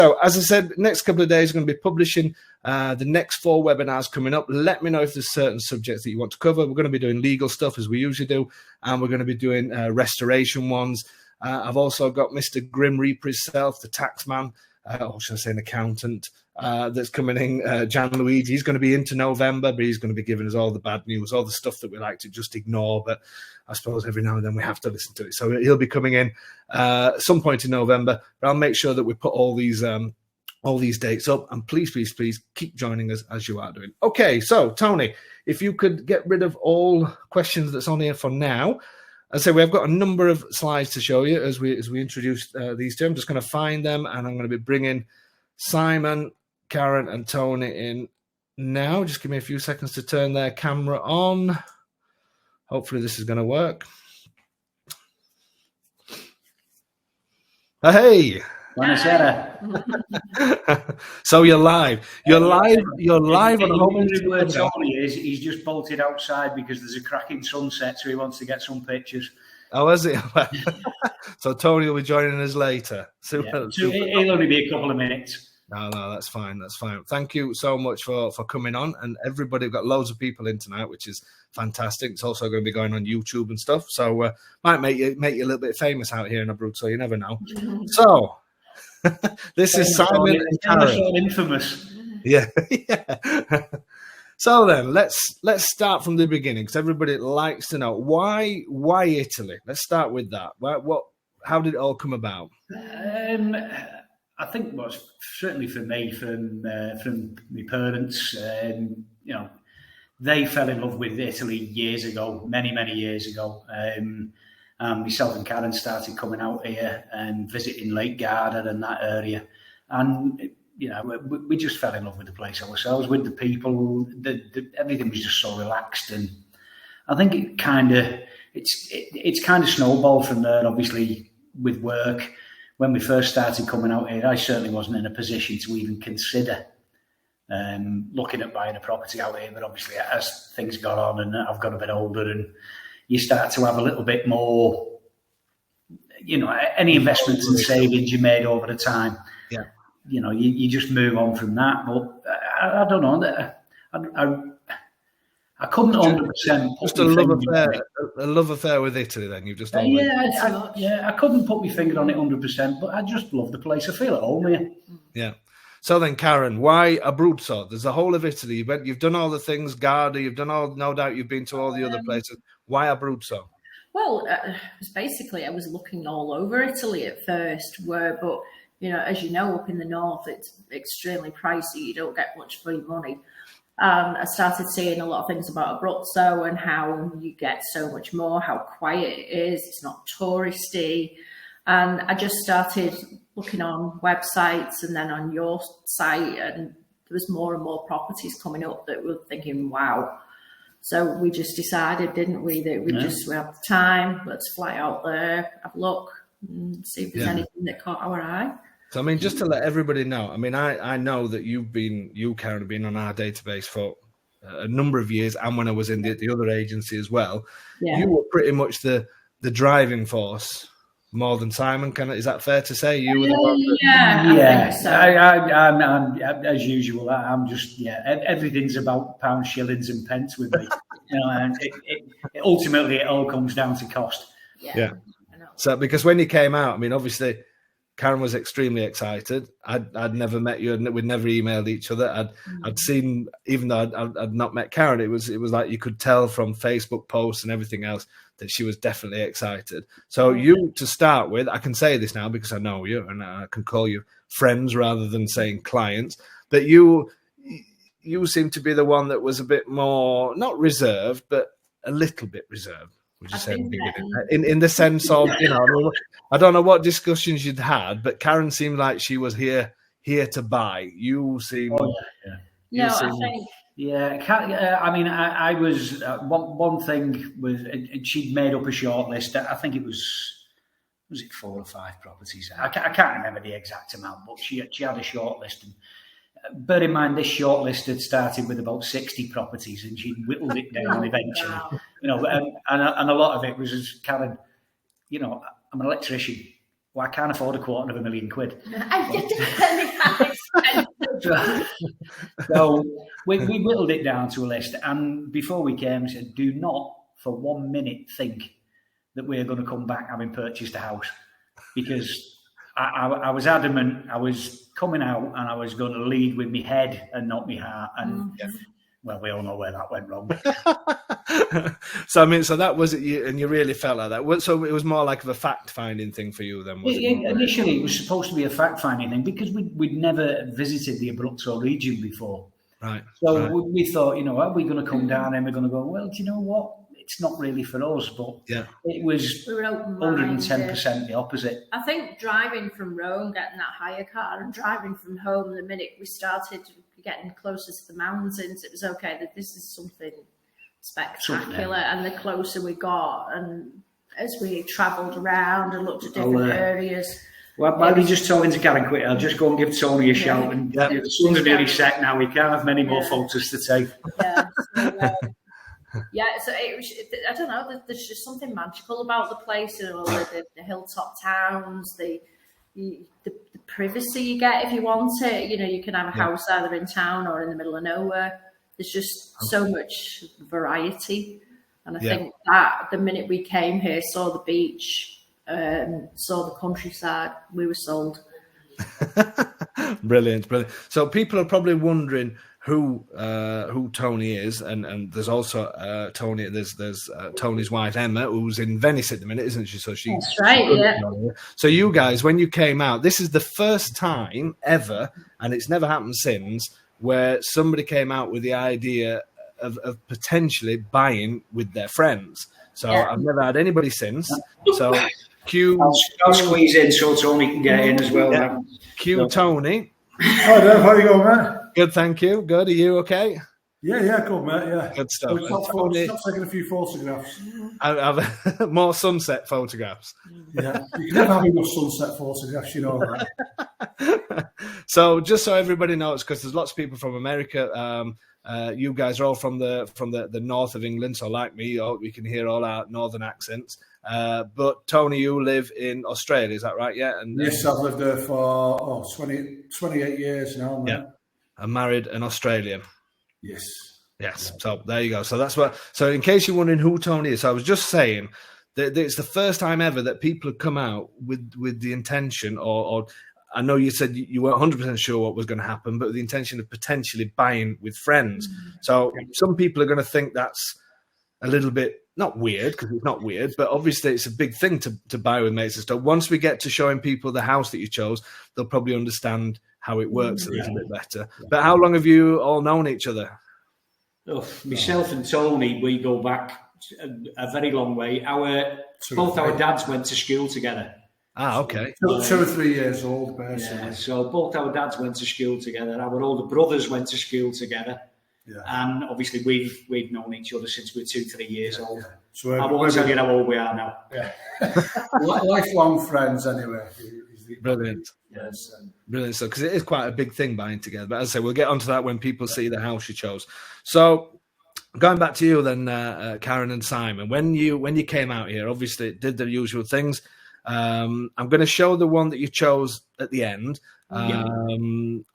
So, as I said, next couple of days, I'm going to be publishing the next 4 webinars coming up. Let me know if there's certain subjects that you want to cover. We're going to be doing legal stuff as we usually do, and we're going to be doing restoration ones. I've also got Mr. Grim Reaper himself, the tax man, or should I say an accountant, that's coming in, Jan Luigi. He's going to be into November, but he's going to be giving us all the bad news, all the stuff that we like to just ignore, but I suppose every now and then we have to listen to it. So he'll be coming in some point in November, but I'll make sure that we put all these dates up, and please keep joining us as you are doing. Okay, so Tony, if you could get rid of all questions that's on here for now. As I say, we've got a number of slides to show you as we introduce these two. I'm just going to find them, and I'm going to be bringing Simon, Karen, and Tony in now. Just give me a few seconds to turn their camera on. Hopefully this is going to work. Hey! Buonasera. So you're live. You're live on home. Where Tony is, he's just bolted outside because there's a cracking sunset, so he wants to get some pictures. Oh, is it? So Tony will be joining us later. So he'll only be a couple of minutes. No, that's fine. That's fine. Thank you so much for coming on, and everybody. We've got loads of people in tonight, which is fantastic. It's also going to be going on YouTube and stuff, so might make you a little bit famous out here in Abruzzo. You never know. So. This is Simon and Karen. Infamous. Yeah. So then, let's start from the beginning, because everybody likes to know why Italy. Let's start with that. How did it all come about? I think it was certainly for me from my parents. They fell in love with Italy years ago, many years ago. Myself and Karen started coming out here and visiting Lake Garda and that area, and we just fell in love with the place ourselves, with the people. Everything was just so relaxed, and I think it's kind of snowballed from there. Obviously, with work, when we first started coming out here, I certainly wasn't in a position to even consider looking at buying a property out here. But obviously, as things got on and I've got a bit older, and you start to have a little bit more, any investments and savings you made over the time. Yeah. You just move on from that. But I don't know. I couldn't 100%. Just a love affair with Italy. Then you just I couldn't put my finger on it 100%, but I just love the place. I feel at home here. Yeah. So then, Karen, why Abruzzo? There's the whole of Italy. You've done all the things, Garda. You've done all. No doubt, you've been to all the other places. Why Abruzzo? Well, basically, I was looking all over Italy at first, but as you know, up in the north, it's extremely pricey. You don't get much for your money. I started seeing a lot of things about Abruzzo and how you get so much more, how quiet it is. It's not touristy. And I just started looking on websites and then on your site, and there was more and more properties coming up that we're thinking, wow. So we just decided, didn't we, that we have the time, let's fly out there, have a look, and see if there's anything that caught our eye. So, I mean, just to let everybody know, I mean, I know that you, Karen, have been on our database for a number of years, and when I was in the other agency as well, you were pretty much the driving force more than Simon. Is that fair to say? You were I think so. I'm as usual. I'm just everything's about pounds, shillings, and pence with me. And ultimately it all comes down to cost. Yeah. So because when you came out, I mean, obviously Karen was extremely excited. I'd never met you, and we'd never emailed each other. I'd seen, even though I'd not met Karen, it was like you could tell from Facebook posts and everything else that she was definitely excited. So you, to start with, I can say this now because I know you and I can call you friends rather than saying clients, that you seem to be the one that was a bit more, not reserved, but a little bit reserved. Would you say in the sense of, I don't know what discussions you'd had, but Karen seemed like she was here to buy. You seem... I think... Yeah, I mean, I was... one thing was, she'd made up a short list. I think it was it 4 or 5 properties? I can't remember the exact amount, but she had a short list. And bear in mind, this short list had started with about 60 properties, and she whittled it down eventually. And a lot of it was, Karen, I'm an electrician. well, I can't afford £250,000. So we whittled it down to a list. And before we came, we said, do not for 1 minute think that we're going to come back having purchased a house. Because I was adamant I was coming out and I was going to lead with my head and not my heart. And well, we all know where that went wrong. So that was it, and you really felt like that. So it was more like of a fact-finding thing for you then, was it? Initially, it was supposed to be a fact-finding thing because we'd never visited the Abruzzo region before. Right. So we thought, are we going to come down and we're going to go, well, do you know what? It's not really for us, but it was 110% the opposite. I think driving from Rome, getting that hire car, and driving from home, the minute we started getting closer to the mountains, it was okay that this is something spectacular. And the closer we got, and as we travelled around and looked at different areas. Well, while you're just talking to Karen quick, I'll just go and give Tony a shout. And the sun's nearly set now. We can't have many more photos to take. So I don't know. There's just something magical about the place. The hilltop towns, the privacy you get if you want it. You can have a house either in town or in the middle of nowhere. There's just so much variety, and I think that the minute we came here, saw the beach, saw the countryside, we were sold. Brilliant. So people are probably wondering who Tony is, and there's also Tony. There's Tony's wife Emma, who's in Venice at the minute, isn't she? So she's that's right. Yeah. So you guys, when you came out, this is the first time ever, and it's never happened since, where somebody came out with the idea of potentially buying with their friends. So I've never had anybody since. So I'll squeeze in so Tony can get in as well. Yeah. Cue Tony. Hi Dave, how you going, mate? Good, thank you. Good. Are you okay? Yeah, good, mate. Yeah. Good stuff. Stop taking a few photographs. I've more sunset photographs. Yeah, you can never have enough sunset photographs, you know that. So, just so everybody knows, because there's lots of people from America. You guys are all from the north of England, so like me, we can hear all our northern accents. But Tony, you live in Australia, is that right? Yeah. And yes, I've lived there for 28 years now. Man. Yeah. I'm married an Australian. Yes. So there you go. So that's what. So in case you're wondering who Tony is, I was just saying that it's the first time ever that people have come out with the intention, or I know you said you weren't 100% sure what was going to happen, but with the intention of potentially buying with friends. So some people are going to think that's a little bit not weird, because it's not weird, but obviously it's a big thing to buy with mates and stuff. Once we get to showing people the house that you chose, they'll probably understand how it works a little bit better. But how long have you all known each other? Myself and Tony, we go back a very long way. Both our dads went to school together. Okay. 2 or 3 years old, basically. Yeah, so both our dads went to school together. Our older brothers went to school together. Yeah. And obviously we've known each other since we were 2-3 years old. Yeah. So I won't tell you how old we are now. Yeah. Lifelong friends, anyway. Brilliant. Yes. Brilliant. So, because it is quite a big thing buying together. But as I say, we'll get onto that when people see the house you chose. So, going back to you then, Karen and Simon, when you came out here, obviously it did the usual things. I'm going to show the one that you chose at the end.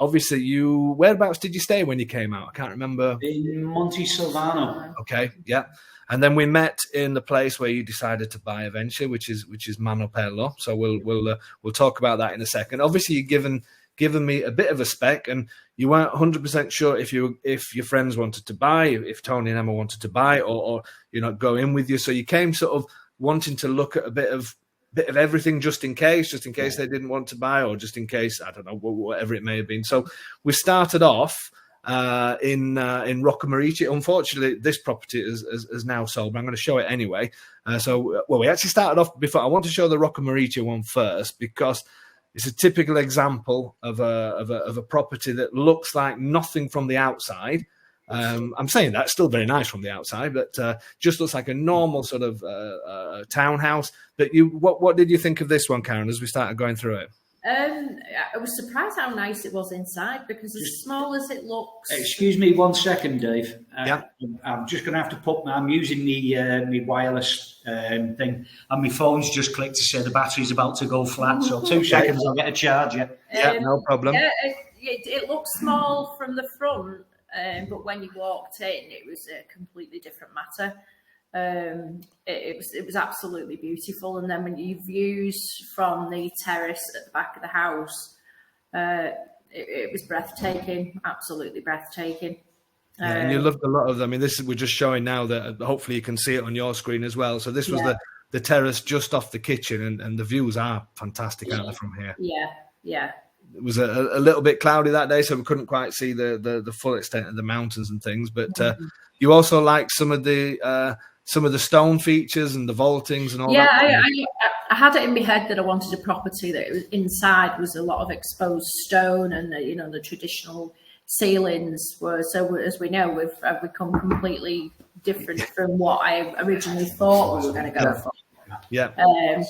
Obviously, whereabouts did you stay when you came out? I can't remember. In Monte Silvano. Okay, yeah. And then we met in the place where you decided to buy eventually, which is Manoppello. So we'll talk about that in a second. Obviously, you've given me a bit of a spec, and you weren't 100% sure if your friends wanted to buy, if Tony and Emma wanted to buy, or go in with you. So you came sort of wanting to look at a bit of everything, just in case they didn't want to buy, or just in case, I don't know, whatever it may have been. So we started off in Roccamorice. Unfortunately, this property is now sold, but I'm going to show it anyway. We actually started off before. I want to show the Roccamorice one first, because it's a typical example of a property that looks like nothing from the outside. I'm saying that's still very nice from the outside, but just looks like a normal sort of townhouse. But what did you think of this one, Karen, as we started going through it? I was surprised how nice it was inside because as small as it looks. Excuse me 1 second, Dave. Yeah. I'm just going to have to I'm using my wireless thing, and my phone's just clicked to say the battery's about to go flat. So 2 seconds, I'll get a charger. Yeah, no problem. Yeah, it looked small from the front, but when you walked in, it was a completely different matter. It was absolutely beautiful, and then when you views from the terrace at the back of the house, it was breathtaking, absolutely breathtaking. Yeah, and you loved a lot of them. I mean, we're just showing now that hopefully you can see it on your screen as well. So this was the terrace just off the kitchen, and the views are fantastic out there from here. Yeah. It was a little bit cloudy that day, so we couldn't quite see the full extent of the mountains and things. But you also like some of the stone features and the vaultings and all that. Yeah, I had it in my head that I wanted a property that inside was a lot of exposed stone, and the traditional ceilings were. So as we know, we've become completely different from what I originally thought we were going to go for. Yeah.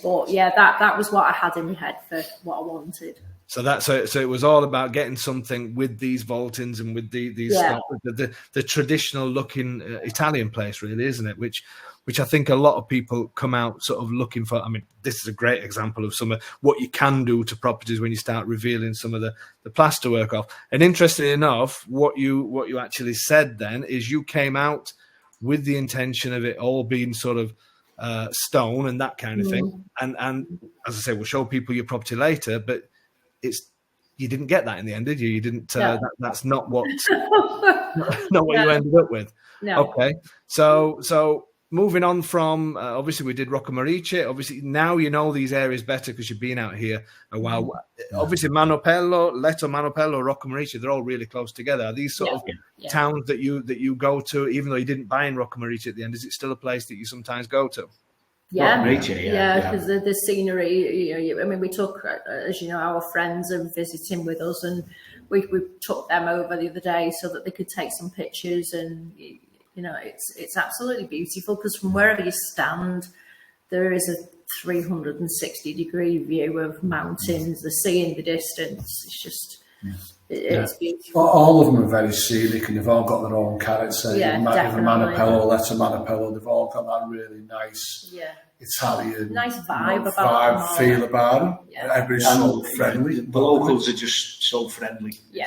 But yeah, that was what I had in my head for what I wanted. So it was all about getting something with these vaultings and with the traditional looking Italian place, really, isn't it? Which I think a lot of people come out sort of looking for. I mean, this is a great example of some of what you can do to properties when you start revealing some of the plasterwork off. And interestingly enough, what you actually said then is you came out with the intention of it all being sort of stone and that kind of thing. And as I say, we'll show people your property later, but you didn't get that in the end, did you? You didn't. No. That's not what not what you ended up with. No. Okay. So moving on from obviously we did Rocca Marice. Obviously now you know these areas better because you've been out here a while. Obviously Manoppello, Leto Manoppello, Rocca Marice, they're all really close together. Are these sort of towns that you go to, even though you didn't buy in Rocca Marice at the end? Is it still a place that you sometimes go to? Yeah, because the scenery. I mean, we took, as you know, our friends are visiting with us, and we took them over the other day so that they could take some pictures, and it's absolutely beautiful because from wherever you stand, there is a 360-degree view of mountains, the sea in the distance. It's just. It's beautiful. All of them are very scenic, and they've all got their own character. Yeah, definitely. Manoppello, Leto Manoppello, they've all got that really nice Italian nice vibe feel about them. Yeah. Everybody's so friendly. The locals are just so friendly. Yeah.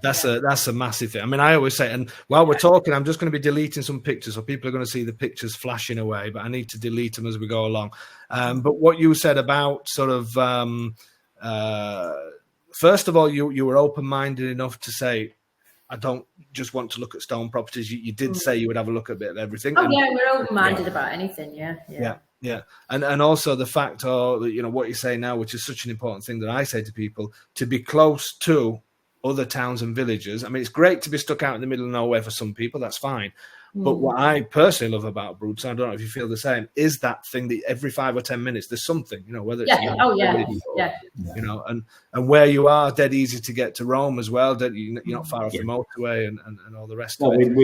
Definitely. That's a massive thing. I mean, I always say, and while we're talking, I'm just going to be deleting some pictures, so people are going to see the pictures flashing away, but I need to delete them as we go along. But what you said about sort of, first of all, you were open-minded enough to say, I don't just want to look at stone properties. You did say you would have a look at a bit of everything. Oh, yeah, we're open-minded about anything, yeah. And also the fact, what you say now, which is such an important thing that I say to people, to be close to other towns and villages. I mean, it's great to be stuck out in the middle of nowhere for some people, that's fine. But what I personally love about Abruzzo, I don't know if you feel the same, is that thing that every 5 or 10 minutes there's something, whether it's and where you are, dead easy to get to Rome as well. You're not far off the motorway and all the rest of it.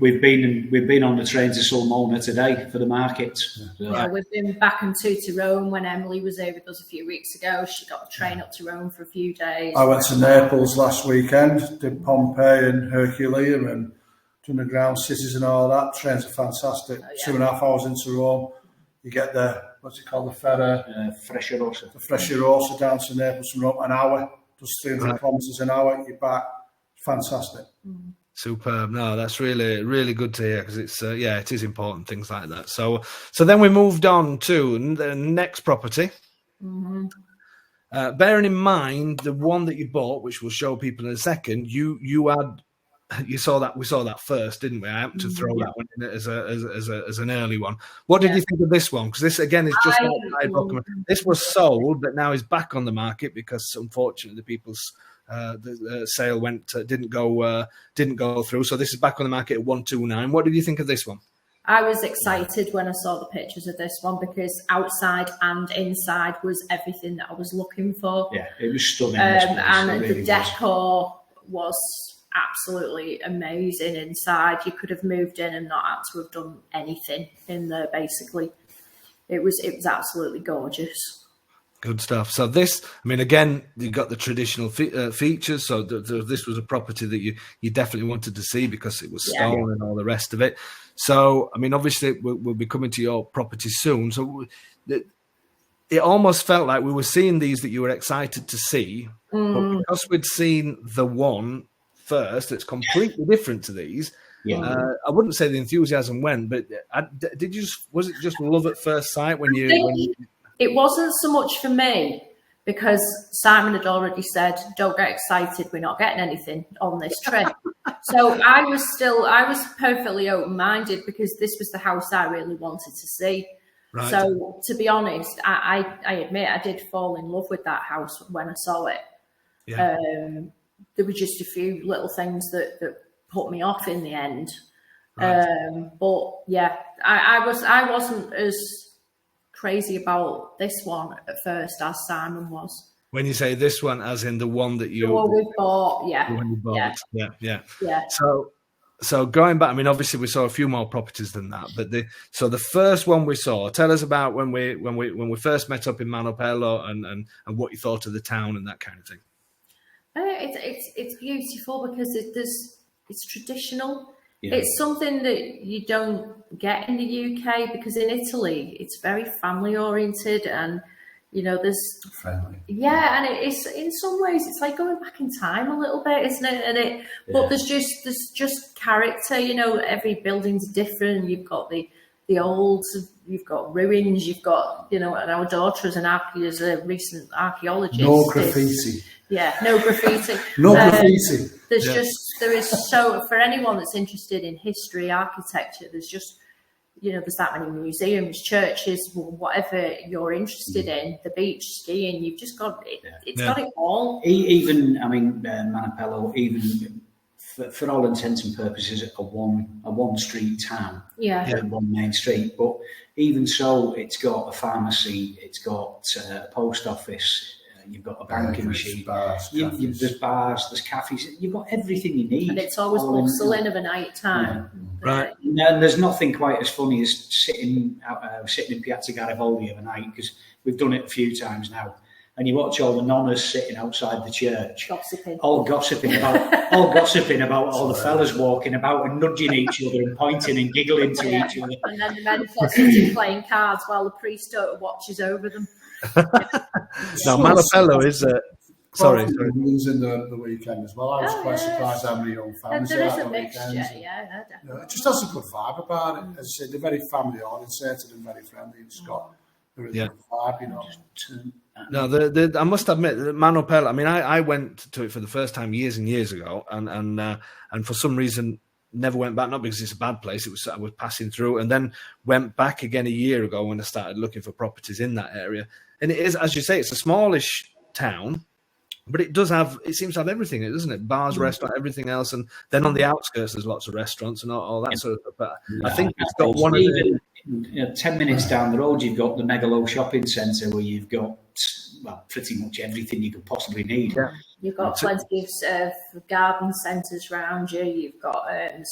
We've been on the train to Sulmona today for the market. Yeah, we've been back and to Rome when Emily was there with us a few weeks ago. She got the train up to Rome for a few days. I went to Naples last weekend, did Pompeii and Herculaneum and underground cities and all that. Trains are fantastic. 2.5 hours into Rome, you get the what's it called, the Frecciarossa. The Frecciarossa down to Naples from Rome, an hour, just 300 kilometres an hour. You're back. Fantastic. Superb. No, that's really, really good to hear because it's it is important, things like that. So then we moved on to the next property. Bearing in mind the one that you bought, which we'll show people in a second, we saw that first, didn't we? I happened to throw that one in as an early one. What did you think of this one? Because this again is just this was sold, but now is back on the market because unfortunately the people's the sale didn't go through. So this is back on the market at 129. What did you think of this one? I was excited when I saw the pictures of this one because outside and inside was everything that I was looking for. Yeah, it was stunning. And the decor was absolutely amazing inside. You could have moved in and not had to have done anything in there. Basically, it was absolutely gorgeous. Good stuff. So this, I mean, again, you got the traditional features. So this was a property that you definitely wanted to see because it was stone and all the rest of it. So, I mean, obviously we'll be coming to your property soon. So it almost felt like we were seeing these that you were excited to see, but because we'd seen the one first that's completely different to these. Yeah. I wouldn't say the enthusiasm went, but was it just love at first sight when you? It wasn't so much for me because Simon had already said, "Don't get excited. We're not getting anything on this trip." So I was perfectly open-minded because this was the house I really wanted to see. Right. So to be honest, I admit I did fall in love with that house when I saw it. Yeah. There were just a few little things that put me off in the end. Right. But yeah, I wasn't as crazy about this one at first as Simon was. When you say this one, as in the one that you... The one we bought, yeah. The one you bought, yeah. So going back, I mean, obviously we saw a few more properties than that, but the first one we saw, tell us about when we first met up in Manoppello and what you thought of the town and that kind of thing. It's beautiful because it's traditional. Yeah. It's something that you don't get in the UK because in Italy it's very family oriented and there's friendly. Yeah, and it's in some ways it's like going back in time a little bit, isn't it? But there's just character. Every building's different. You've got the old, you've got ruins, you've got and our daughter is a recent archaeologist. No graffiti. No graffiti. No graffiti. There is so, for anyone that's interested in history, architecture, there's just, there's that many museums, churches, whatever you're interested in, the beach, skiing, you've just got it. It's got it all. Even, I mean, Manoppello, even for all intents and purposes, a one street town. One main street. But even so, it's got a pharmacy, it's got a post office, you've got a banking machine, there's bars, there's cafes, you've got everything you need. And it's always bustling of a night time. Right. And there's nothing quite as funny as sitting in Piazza Garibaldi of a night, because we've done it a few times now. And you watch all the nonnas sitting outside the church, all gossiping about all the fellas walking about and nudging each other and pointing and giggling to each other. And then the men sitting playing cards while the priest watches over them. Now, Manoppello is sorry. Losing the weekend as well. I was quite surprised how many young families there is at a the mixture, weekend. It just has a good vibe about it. As I said, they're very family oriented and very friendly. It's got a really good vibe, No, I must admit, Manoppello. I mean, I went to it for the first time years and years ago, and for some reason never went back. Not because it's a bad place. I was passing through, and then went back again a year ago when I started looking for properties in that area. And it is, as you say, it's a smallish town, but it seems to have everything, doesn't it? Bars, restaurant, everything else, and then on the outskirts there's lots of restaurants and all that sort of stuff. But I think it's got one of the 10 minutes down the road, you've got the Megalo shopping centre where you've got pretty much everything you could possibly need. Yeah. You've got plenty of garden centres around you. You've got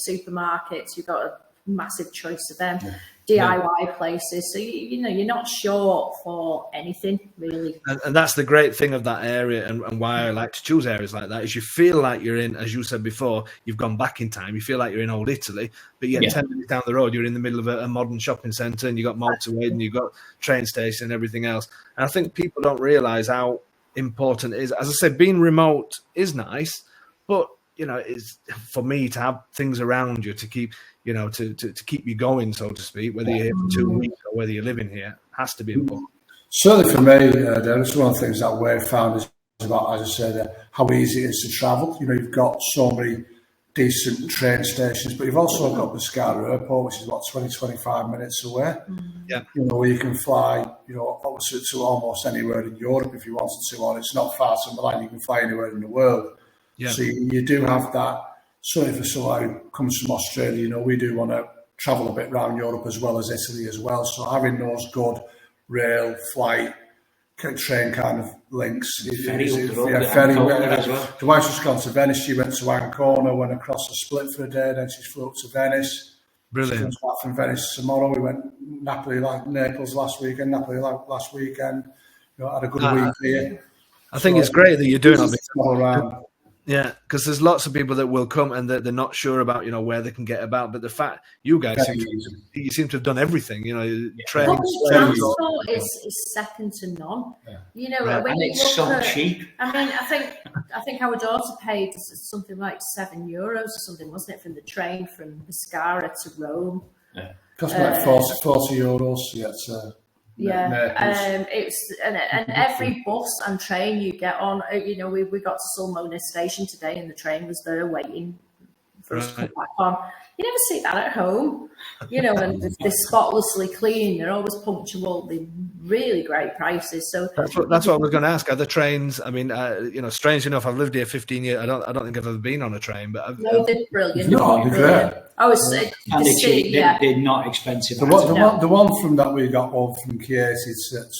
supermarkets. You've got a massive choice of them. DIY places. So you're not short for anything really. And that's the great thing of that area, and why I like to choose areas like that, is you feel like you're in, as you said before, you've gone back in time. You feel like you're in old Italy, but 10 minutes down the road, you're in the middle of a modern shopping centre, and you've got motorway, and you've got train station and everything else. And I think people don't realise how important it is. As I said, being remote is nice, but it's for me to have things around you to keep, to keep you going, so to speak, whether you're here for 2 weeks or whether you're living here, has to be important. Certainly for me, Dennis, one of the things that we've found is about, as I said, how easy it is to travel. You've got so many decent train stations, but you've also got the Pescara Airport, which is 20-25 minutes away. Yeah. Where you can fly, obviously to almost anywhere in Europe if you wanted to, or it's not far from the line, you can fly anywhere in the world. Yeah. So you do have that. Certainly for someone who comes from Australia, we do want to travel a bit around Europe as well as Italy as well. So having those good rail, flight, train kind of links. Ferry. The wife just gone to Venice. She went to Ancona, went across the Split for a day, then she flew up to Venice. Brilliant. She comes back from Venice tomorrow. We went Naples last weekend. had a good week here. I think it's great that you're doing it. All around. Yeah, because there's lots of people that will come and they're not sure about, where they can get about. But the fact you guys you seem to have done everything, trains. Public transport is second to none. Yeah. When and you it's look so at, cheap. I mean, I think our daughter paid something like €7 or something, wasn't it, from the train from Pescara to Rome? Yeah. Cost me like €40 to get to it's and every bus and train you get on, we got to Sulmona station today and the train was there waiting for us to come back on. You never see that at home, and they're spotlessly clean, they're always punctual, they're really great prices. So that's what I was going to ask. Are the trains? I mean, strange enough, I've lived here 15 years. I don't think I've ever been on a train, but they're brilliant. No, they're great. And they're cheap. They're not expensive. The one from that we got from Chieti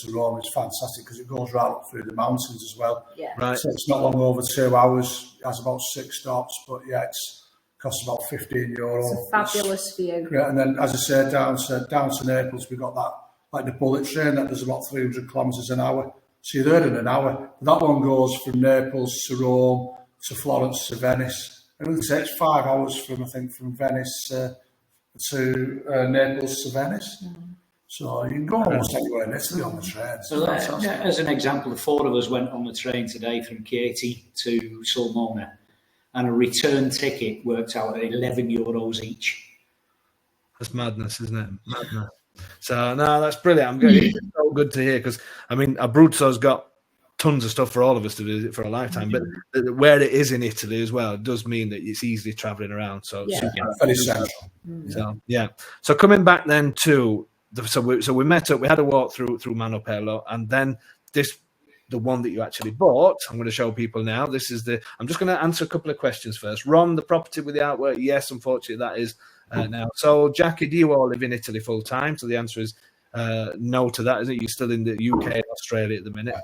to Rome is fantastic because it goes right up through the mountains as well. Yeah. Right. So it's not long over 2 hours. It has about 6 stops, but it's costs about €15. It's a fabulous view. Yeah, and then as I said, down to Naples, we got that like the bullet train that does about 300 kilometres an hour. So you're there in an hour. That one goes from Naples to Rome to Florence to Venice. It only takes 5 hours from Venice to Naples to Venice. So you can go almost anywhere in Italy on the train. So as an example, the 4 of us went on the train today from Chieti to Sulmona, and a return ticket worked out at €11 each. That's madness, isn't it? Madness. So no, that's brilliant. I'm good. It's so good to hear because Abruzzo's got tons of stuff for all of us to visit for a lifetime, but where it is in Italy as well, it does mean that it's easily travelling around. So very central. So So coming back then to so we met up. We had a walk through Manoppello, and then the one that you actually bought. I'm going to show people now. I'm just going to answer a couple of questions first. Ron, the property with the artwork. Yes, unfortunately, that is now. So, Jackie, do you all live in Italy full time? So the answer is no to that, isn't it? You're still in the UK and Australia at the minute.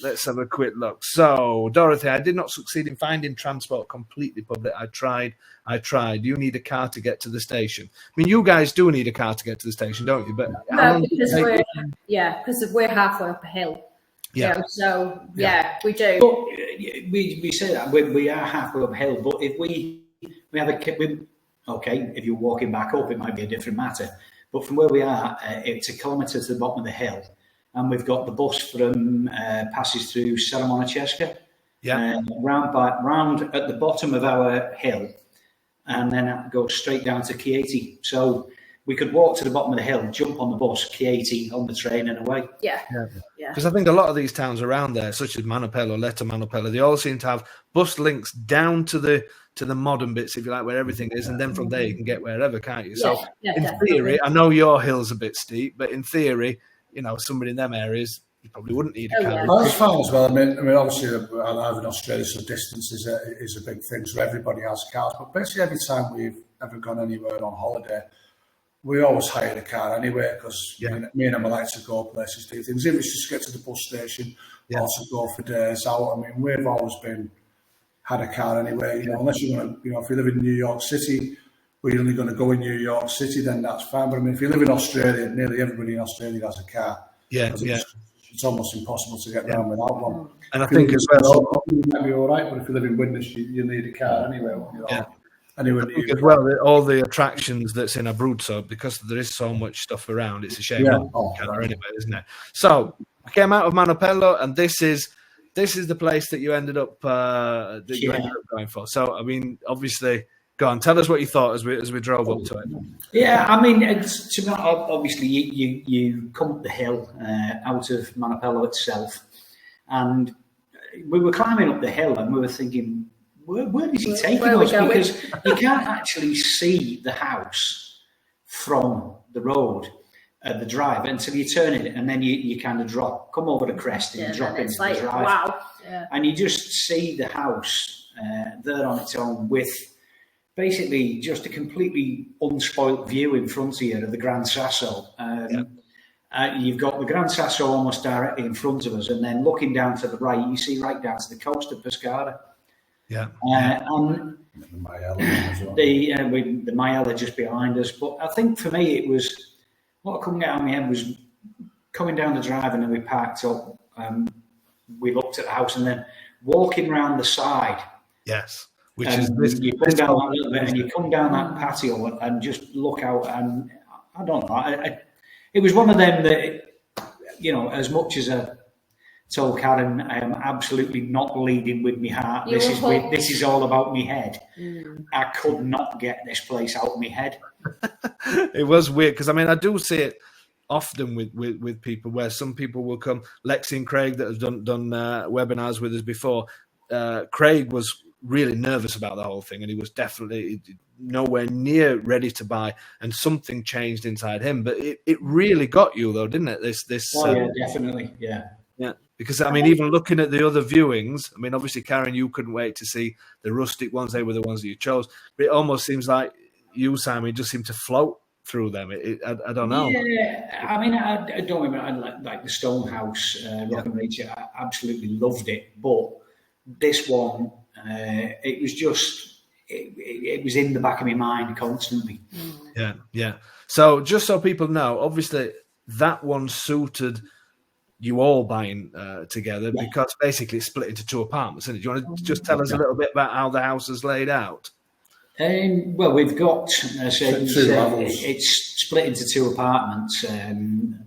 Let's have a quick look. So, Dorothy, I did not succeed in finding transport completely public. I tried. You need a car to get to the station. I mean, you guys do need a car to get to the station, don't you? But no, because we're halfway up a hill. Yeah. So we do. But we say that we are halfway up a hill, but if we have if you're walking back up, it might be a different matter. But from where we are, it's 1 kilometre to the bottom of the hill. And we've got the bus from passes through Serramonachesca, round at the bottom of our hill, and then goes straight down to Chieti. So we could walk to the bottom of the hill, jump on the bus, Chieti, on the train, and away. Yeah. Because I think a lot of these towns around there, such as Manoppello, Letta Manoppello, they all seem to have bus links down to the modern bits, if you like, where everything is, and then from there you can get wherever, can't you? So in theory, I know your hill's a bit steep, but in theory, somebody in them areas, you probably wouldn't need a car. Yeah. That's fine as well. I mean, obviously, I live in Australia, so distance is a big thing. So everybody has cars. But basically, every time we've ever gone anywhere on holiday, we always hire a car anyway because me and Emma like to go places, do things. Even if it's just get to the bus station or to go for days out. I mean, we've always had a car anyway. Unless you want to, if you live in New York City, where you're only going to go in New York City, then that's fine. But I mean, if you live in Australia, nearly everybody in Australia has a car. It's almost impossible to get around without one. And I think as well, you might be all right, but if you live in Windus, you need a car anyway. Anyway, as well, all the attractions that's in Abruzzo, because there is so much stuff around, it's a shame not to have a car anyway, isn't it? So I came out of Manoppello, and this is the place that you ended up going for. So I mean, obviously. Go on, tell us what you thought as we drove up to it. Yeah, I mean, obviously you come up the hill out of Manoppello itself, and we were climbing up the hill, and we were thinking, where is he taking us? Because you can't actually see the house from the road, the drive, until you turn it, and then you kind of come over the crest and drop into the drive. Wow. Yeah. And you just see the house there on its own with basically just a completely unspoilt view in front of you of the Gran Sasso. You've got the Gran Sasso almost directly in front of us, and then looking down to the right, you see right down to the coast of Pescara. Yeah. And the Maiella just behind us. But I think for me, it was what couldn't get out of my head was coming down the drive, and then we parked up. We looked at the house, and then walking round the side. Yes. Which is this, you come down that little bit, and you come down that patio and just look out, and I don't know. It was one of them that, you know, as much as I told Karen, I am absolutely not leading with my heart. This is all about my head. I could not get this place out of my head. It was weird because, I mean, I do see it often with people where some people will come. Lexi and Craig that have done webinars with us before. Craig was really nervous about the whole thing, and he was definitely nowhere near ready to buy, and something changed inside him. But it really got you though, didn't it? Yeah, definitely. Yeah. Because, I mean, even looking at the other viewings, I mean, obviously, Karen, you couldn't wait to see the rustic ones. They were the ones that you chose. But it almost seems like you, Simon, just seem to float through them. I don't know. Yeah, I mean, I don't remember. I like the Stonehouse, Rock and Reach. I absolutely loved it. But this one, it was just, it was in the back of my mind constantly. Yeah. So just so people know, obviously, that one suited you all buying together because basically it's split into 2 apartments, isn't it? Do you want to just tell us a little bit about how the house is laid out? Well, we've got, two levels. It's split into 2 apartments,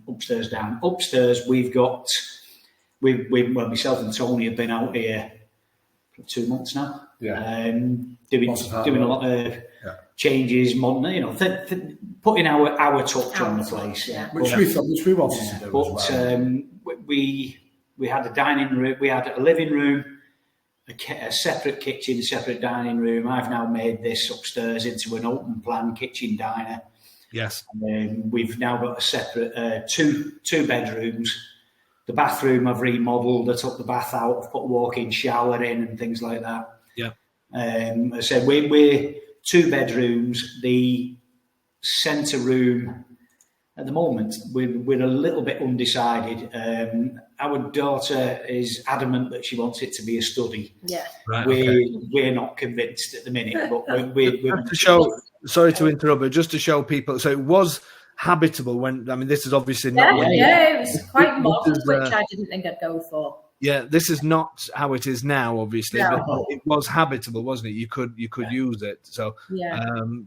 upstairs, down. Upstairs, we've got, myself and Tony have been out here for 2 months now. Yeah. Doing a lot of changes, modern, you know, putting our touch on the place. Yeah. Which we wanted to do but, as well. We had a dining room, we had a living room, a separate kitchen, a separate dining room. I've now made this upstairs into an open plan kitchen diner. Yes. We've now got a separate two bedrooms. The bathroom I've remodelled. I took the bath out. I've put a walk-in shower in and things like that. Yeah. I said we're 2 bedrooms. The centre room at the moment we're a little bit undecided. Our daughter is adamant that she wants it to be a study. Yeah. Right. We're not convinced at the minute, but we're to show. Sorry to interrupt, but just to show people. So it was habitable when. I mean, this is obviously not. Yeah, it was quite modern, which I didn't think I'd go for. Yeah, this is not how it is now, obviously, No. but it was habitable, wasn't it? You could use it. So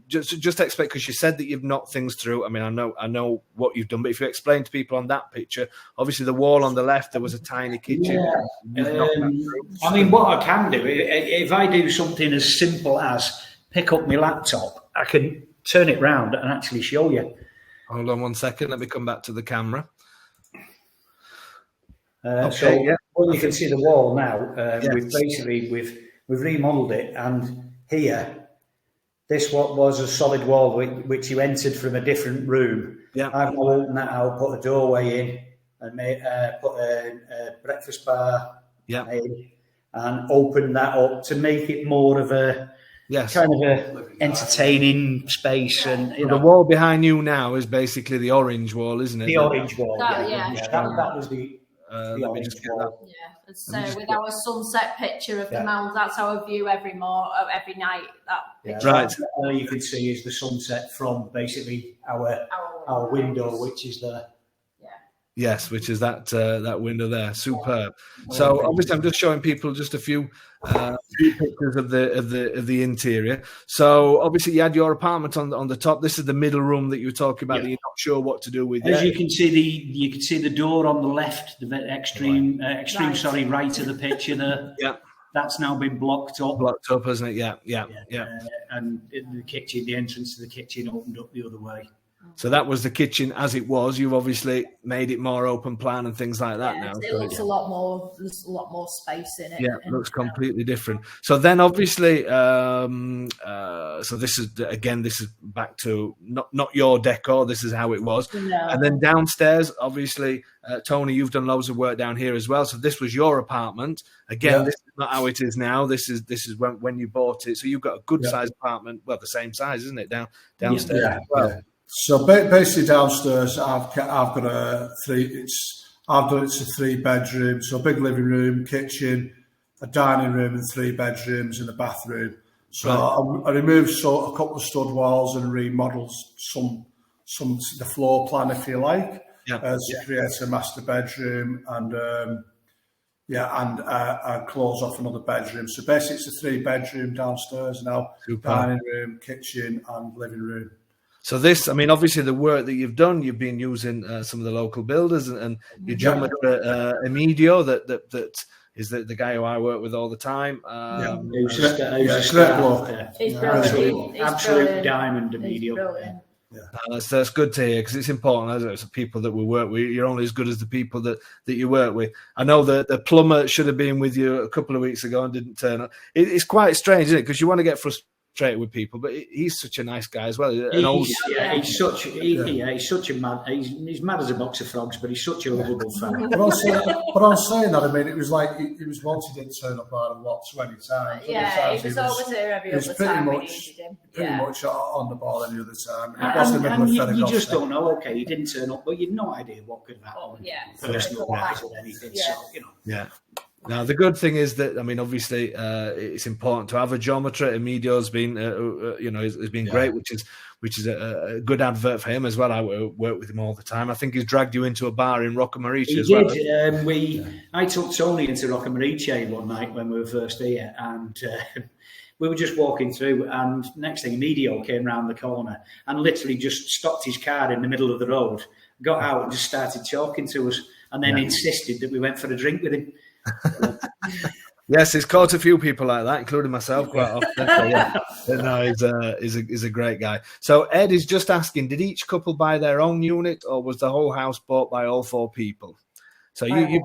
just expect, because you said that you've knocked things through. I mean, I know what you've done, but if you explain to people on that picture, obviously the wall on the left, there was a tiny kitchen. Yeah. I mean, what I can do, if I do something as simple as pick up my laptop, I can turn it round and actually show you. Hold on 1 second. Let me come back to the camera. Well, you can see the wall now. We've remodeled it, and here, this was a solid wall which you entered from a different room. Yeah, I've now opened that out, put a doorway in, and put a breakfast bar in, and opened that up to make it more of a kind of a entertaining space. And the wall behind you now is basically the orange wall, isn't it? The orange wall. That was the. Let me just get that. Yeah, so with our sunset picture of the mountains, that's our view every night. Right. All you can see is the sunset from basically our window, which is there. Yes, which is that window there. Superb. So obviously, I'm just showing people just a few pictures of the interior. So obviously, you had your apartment on the top. This is the middle room that you were talking about. That you're not sure what to do with. As you can see the door on the left, the extreme right of the picture there. Yeah. That's now been blocked up. Blocked up, hasn't it? Yeah. And the kitchen, the entrance to the kitchen opened up the other way. So that was the kitchen as it was. You've obviously made it more open plan and things like that now. It looks a lot more. There's a lot more space in it. Yeah, it looks completely different. So then, obviously, so this is back to not your decor. This is how it was. No. And then downstairs, obviously, Tony, you've done loads of work down here as well. So this was your apartment. Again, this is not how it is now. This is when you bought it. So you've got a good sized apartment. Well, the same size, isn't it? Downstairs as well. Yeah. So basically downstairs, I've got a 3 bedroom, so a big living room, kitchen, a dining room, and 3 bedrooms and a bathroom. So I removed a couple of stud walls and remodeled some the floor plan, if you like. to create a master bedroom and close off another bedroom. So basically, it's a 3-bedroom downstairs now, dining room, kitchen, and living room. So this, I mean, obviously the work that you've done, you've been using some of the local builders and your geometer Emilio, that is the guy who I work with all the time. He's a great bloke. He's brilliant. Absolute diamond, Emilio. That's good to hear, because it's important, isn't it? It's the people that we work with. You're only as good as the people that you work with. I know that the plumber should have been with you a couple of weeks ago and didn't turn up. It's quite strange, isn't it? Because you want to get frustrated with people, but he's such a nice guy as well. He's such a mad. He's mad as a box of frogs, but he's such a lovable fella. But on saying that, I mean, it was like he was once he didn't turn up out of 20 times. Yeah, he was always there every other time we needed him. Pretty much on the ball any other time. It was the middle of Ferragosto. You just don't know. Okay, he didn't turn up, but you've no idea what could happen. Personal wise or anything. So Yeah. Now, the good thing is that, I mean, obviously, it's important to have a geometer. Emilio's been, has been great, which is a good advert for him as well. I work with him all the time. I think he's dragged you into a bar in Rocamarice as well. He did. I took Tony into Rocamarice one night when we were first here, and we were just walking through, and next thing, Emilio came round the corner and literally just stopped his car in the middle of the road, got out and just started talking to us, and then insisted that we went for a drink with him. Yes, he's caught a few people like that, including myself quite often. But no, he's a great guy. So Ed is just asking, did each couple buy their own unit, or was the whole house bought by all 4 people? So you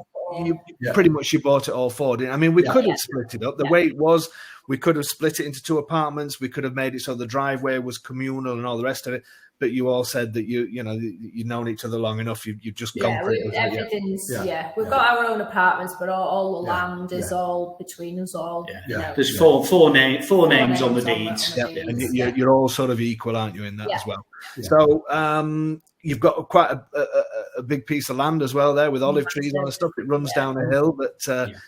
pretty much you bought it all 4, didn't you? I mean, we could have split it up. The way it was, we could have split it into 2 apartments. We could have made it so the driveway was communal and all the rest of it. But you all said that you've known each other long enough. You've just gone for it. Everything's We've got our own apartments, but all the land is all between us all. There's four names on the deeds. And you're all sort of equal, aren't you, in that as well? Yeah. So you've got quite a big piece of land as well there with olive trees and stuff. It runs down a hill, but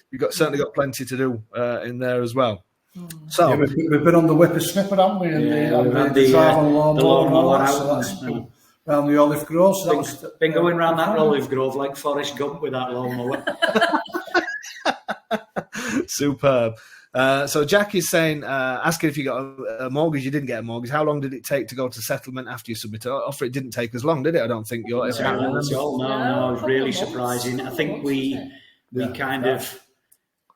you've certainly got plenty to do in there as well. So we've been on the whippersnipper, haven't we? And the drive on lawnmower out around the olive grove. So been going around that olive grove like Forrest Gump with that lawnmower. Superb. So Jack is saying, asking if you got a mortgage. You didn't get a mortgage. How long did it take to go to settlement after you submitted an offer? It didn't take as long, did it? I don't think you're ever. No, it was really surprising. I think we kind of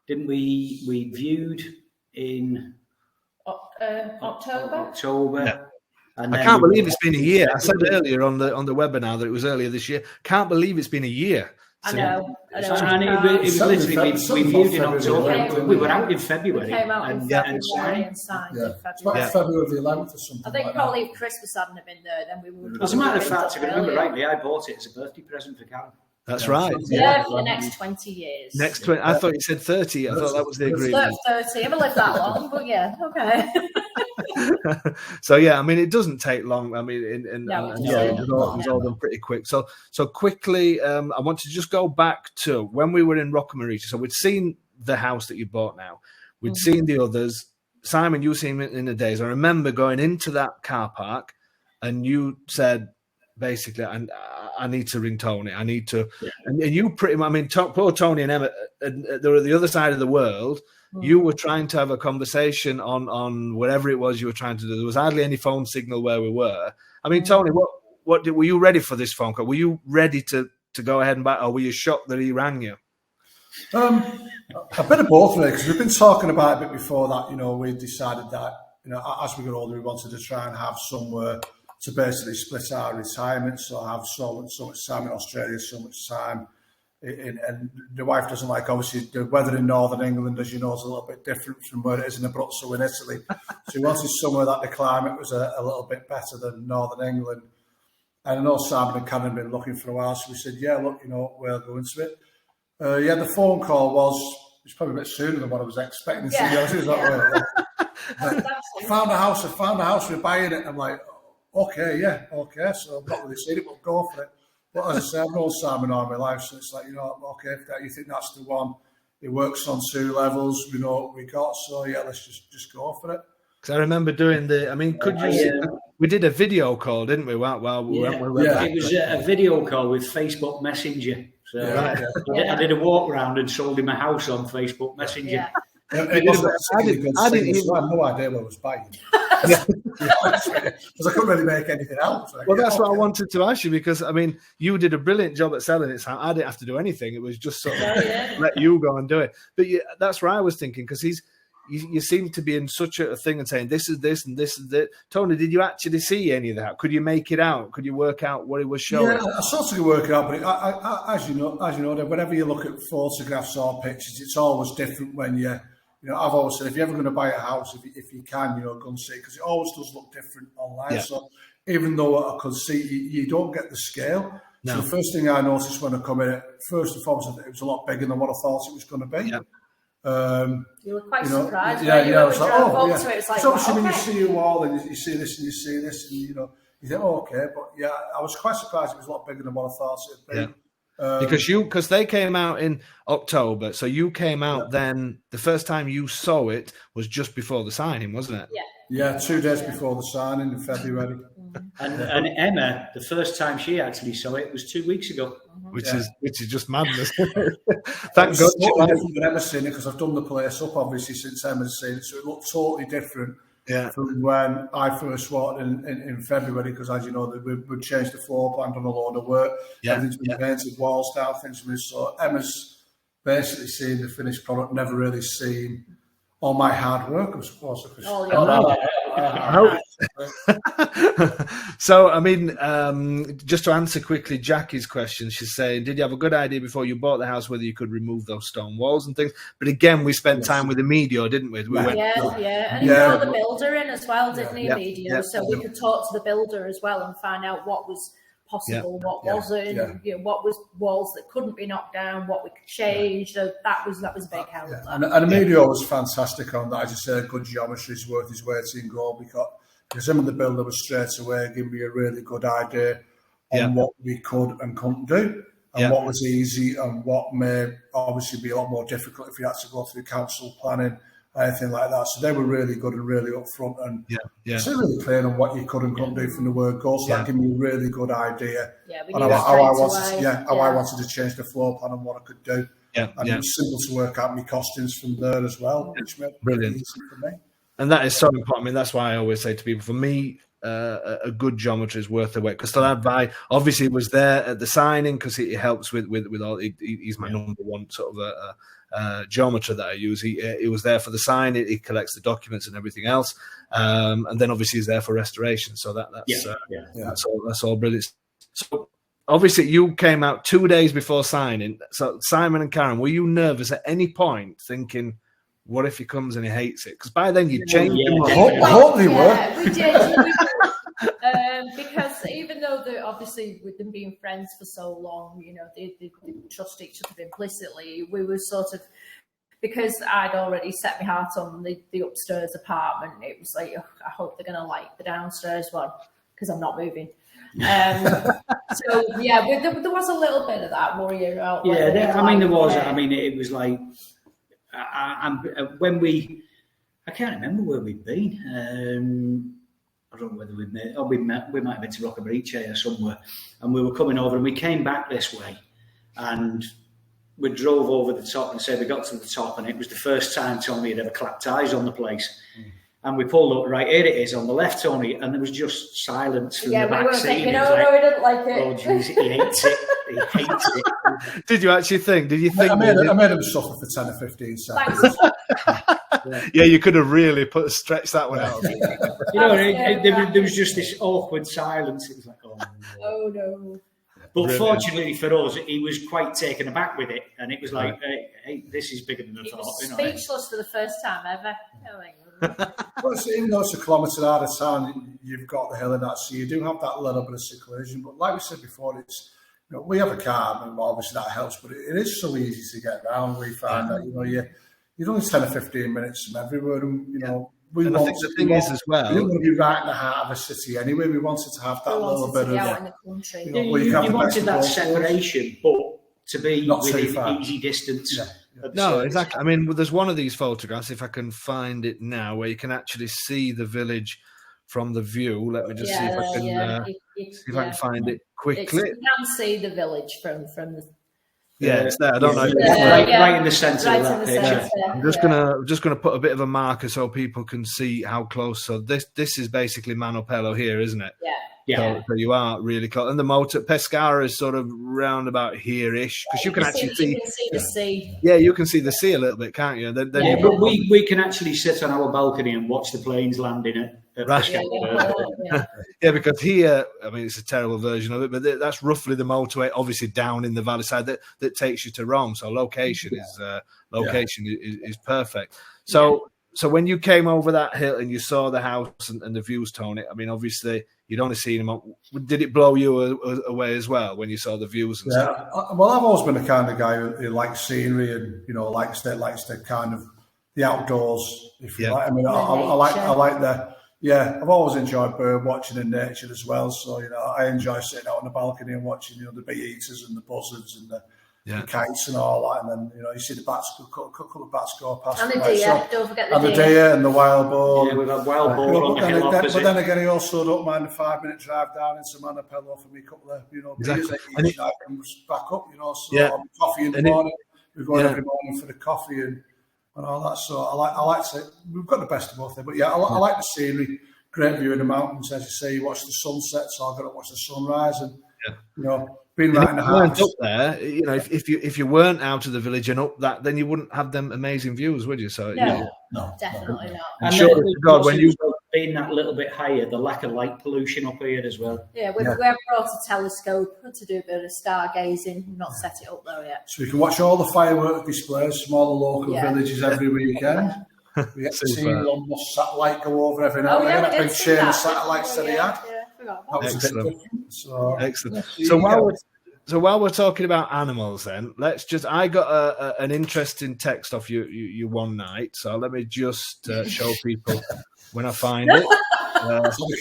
didn't we viewed in October. Yeah. And I can't believe it's been a year. I said earlier on the webinar that it was earlier this year. Can't believe it's been a year. I know. And it was literally we viewed in October. We were out in February. We came out in February and signed in February. It's like February the 11th or something. I think probably if Christmas hadn't been there, then we would. As a matter of fact, if I remember rightly, I bought it as a birthday present for Karen. That's right. Yeah, for the next 20 years. Next 20. I thought you said 30. I thought that was the agreement. 30. I haven't lived that long, but yeah, okay. So yeah, I mean, it doesn't take long. I mean, it was all done pretty quick. So quickly, I want to just go back to when we were in Rocamarice. So we'd seen the house that you bought now. We'd seen the others. Simon, you seen it in the days. I remember going into that car park, and you said, basically, I need to ring Tony. I need to, and you pretty much. I mean, poor Tony and Emma, they were at the other side of the world. You were trying to have a conversation on whatever it was you were trying to do. There was hardly any phone signal where we were. I mean, Tony, were you ready for this phone call? Were you ready to go ahead and back, or were you shocked that he rang you? A bit of both, really, because we've been talking about it a bit before that. We decided that as we got older, we wanted to try and have somewhere to basically split our retirement, so have so much time in Australia, so much time and the wife doesn't like, obviously, the weather in Northern England, as you know, is a little bit different from where it is in Abruzzo in Italy. So we wanted somewhere that the climate was a little bit better than Northern England. And I know Simon and Karen had been looking for a while, so we said, we'll go into it. The phone call was probably a bit sooner than what I was expecting. I found a house, we're buying it. I'm like, okay. So I've not really seen it, but go for it. But as I say, I've known Simon all my life, so it's like, okay, if you think that's the one, it works on 2 levels, we know what we got, so let's just go for it. Because I remember doing could you see, we did a video call, didn't we? While we were It was a video call with Facebook Messenger. So I did a walk around and sold him a house on Facebook Messenger. Yeah. I had no idea what I was buying. Because I couldn't really make anything else. Well, that's what I wanted to ask you, because you did a brilliant job at selling it. So I didn't have to do anything. It was just sort of let you go and do it. But that's where I was thinking, because you seem to be in such a thing and saying this is this and this is it. Tony, did you actually see any of that? Could you make it out? Could you work out what it was showing? Yeah, I sort of work it out, but I, as you know, whenever you look at photographs or pictures, it's always different when you. I've always said, if you're ever going to buy a house, if you can, go and see it, because it always does look different online. Yeah. So even though I could see, you don't get the scale. No. So the first thing I noticed when I come in, first and foremost, it was a lot bigger than what I thought it was going to be. Yeah. You were quite surprised. Yeah, I was like, oh, yeah. It, it's like, so obviously when you see a wall and you see this and you see this, and you think, oh, okay. But yeah, I was quite surprised it was a lot bigger than what I thought it'd be. Yeah. Because they came out in October, so you came out then. The first time you saw it was just before the signing, wasn't it? Yeah, 2 days before the signing in February. And Emma, the first time she actually saw it was 2 weeks ago, which is just madness. Thank God. Emma's seen it, because I've done the place up obviously since Emma's seen it, so it looked totally different. Yeah. From when I first walked in February, because as you know, we'd changed the floor plan, done a load of work. Everything's been painted, walls down, things from this. So Emma's basically seen the finished product, never really seen all my hard work, I suppose. So, just to answer quickly Jackie's question, she's saying, did you have a good idea before you bought the house whether you could remove those stone walls and things? But again, we spent time with the media, didn't we? And he brought the builder in as well, didn't he, media? So we could talk to the builder as well and find out what was possible, what wasn't, what was walls that couldn't be knocked down, what we could change. So that was a big help. And the media was fantastic on that. As you say, good geometry is worth his weight in gold, because some of the builder was straight away giving me a really good idea on what we could and couldn't do, and what was easy and what may obviously be a lot more difficult if you had to go through council planning, anything like that. So they were really good and really upfront, and really clear on what you could and couldn't do from the word go. So that gave me a really good idea on how I wanted to change the floor plan and what I could do. It was simple to work out my costings from there as well, which made it easy for me. And that is so important. That's why I always say to people, for me, a good geometry is worth the wait. Because obviously was there at the signing, because it helps with all. He's my number one sort of geometer that I use. He was there for the sign. He collects the documents and everything else, and then obviously he's there for restoration. So that's all brilliant. So obviously you came out 2 days before signing. So Simon and Karen, were you nervous at any point, thinking, what if he comes and he hates it? Because by then you'd changed him. I hope they were. We did. Because even though obviously with them being friends for so long, they trust each other implicitly. We were sort of, because I'd already set my heart on the upstairs apartment. It was like, I hope they're going to like the downstairs one, because I'm not moving. So there was a little bit of that worry about. There was. It was like. I can't remember where we'd been. I don't know whether we might have been to Rockabreach or somewhere, and we were coming over, and we came back this way, and we drove over the top, and said we got to the top, and it was the first time Tony had ever clapped eyes on the place. And we pulled up, right, here it is on the left, Tony, and there was just silence from the back seat. Thinking, no, he didn't like it. Oh, jeez, he hates it. He hates it. Did you actually think? Did you think? I made him suffer for 10 or 15 seconds. You could have really stretched that one out. There was just this awkward silence. It was like, oh no. But fortunately for us, he was quite taken aback with it, and it was like, hey, this is bigger than I thought. He was speechless for the first time ever. Well, even though it's a kilometre out of town, you've got the hill and that, so you do have that little bit of seclusion. But like we said before, it's we have a car, and obviously that helps. But it is so easy to get around. We find that you're only 10 or 15 minutes from everywhere, and we didn't want to be right in the heart of a city anyway. We wanted to have that little bit of in the country. You wanted that separation, but to be within easy distance. No, exactly. I mean, there's one of these photographs, if I can find it now, where you can actually see the village from the view. Let me just see if I can see if I can find it quickly. You can see the village from the. Yeah, it's there. I don't know. Right in the centre Right of that in the picture. centre. I'm just gonna put a bit of a marker so people can see how close. So this is basically Manoppello here, isn't it? Yeah. So you are really close, and the motor Pescara is sort of round about here-ish, because you can actually see. You can see the sea. Yeah, you can see the sea a little bit, can't you? Then But we can actually sit on our balcony and watch the planes landing at Pescara. Yeah, because here, I mean, it's a terrible version of it, but that's roughly the motorway, obviously down in the valley side that takes you to Rome. So location is perfect. So when you came over that hill and you saw the house and the views, Tony, I mean, obviously you'd only seen them. Did it blow you away as well when you saw the views and stuff? Well, I've always been the kind of guy who likes scenery and likes the kind of the outdoors. If you like, I mean, I like the. Yeah, I've always enjoyed bird watching and nature as well. So I enjoy sitting out on the balcony and watching the bee eaters and the buzzards and the kites and all that. And then you see the bats, a couple of bats go past. And the deer, don't forget the deer. And the deer and the wild boar. Yeah, we've had wild boar on the hill opposite. But then again, he also don't mind a 5-minute drive down into Manoppello for me, a couple of beers. And each night comes back up. So coffee in the morning. We're going every morning for the coffee and all that. So I like to say we've got the best of both there. But I like the scenery, great view in the mountains. As you say, you watch the sunset, so I've got to watch the sunrise. And being right in the house. Up there, if you weren't out of the village and up that, then you wouldn't have them amazing views, would you? So no, definitely not. And sure to God, when you being that little bit higher, the lack of light pollution up here as well. Yeah, we've brought a telescope to do a bit of stargazing. We've not set it up though yet. So we can watch all the firework displays from all the local villages every weekend. We get to see Elon Musk satellite go over every now and then. That big chain of satellites that he had. That was excellent. Excellent. So while we're talking about animals, then I got an interesting text off you one night. So let me just show people when I find it.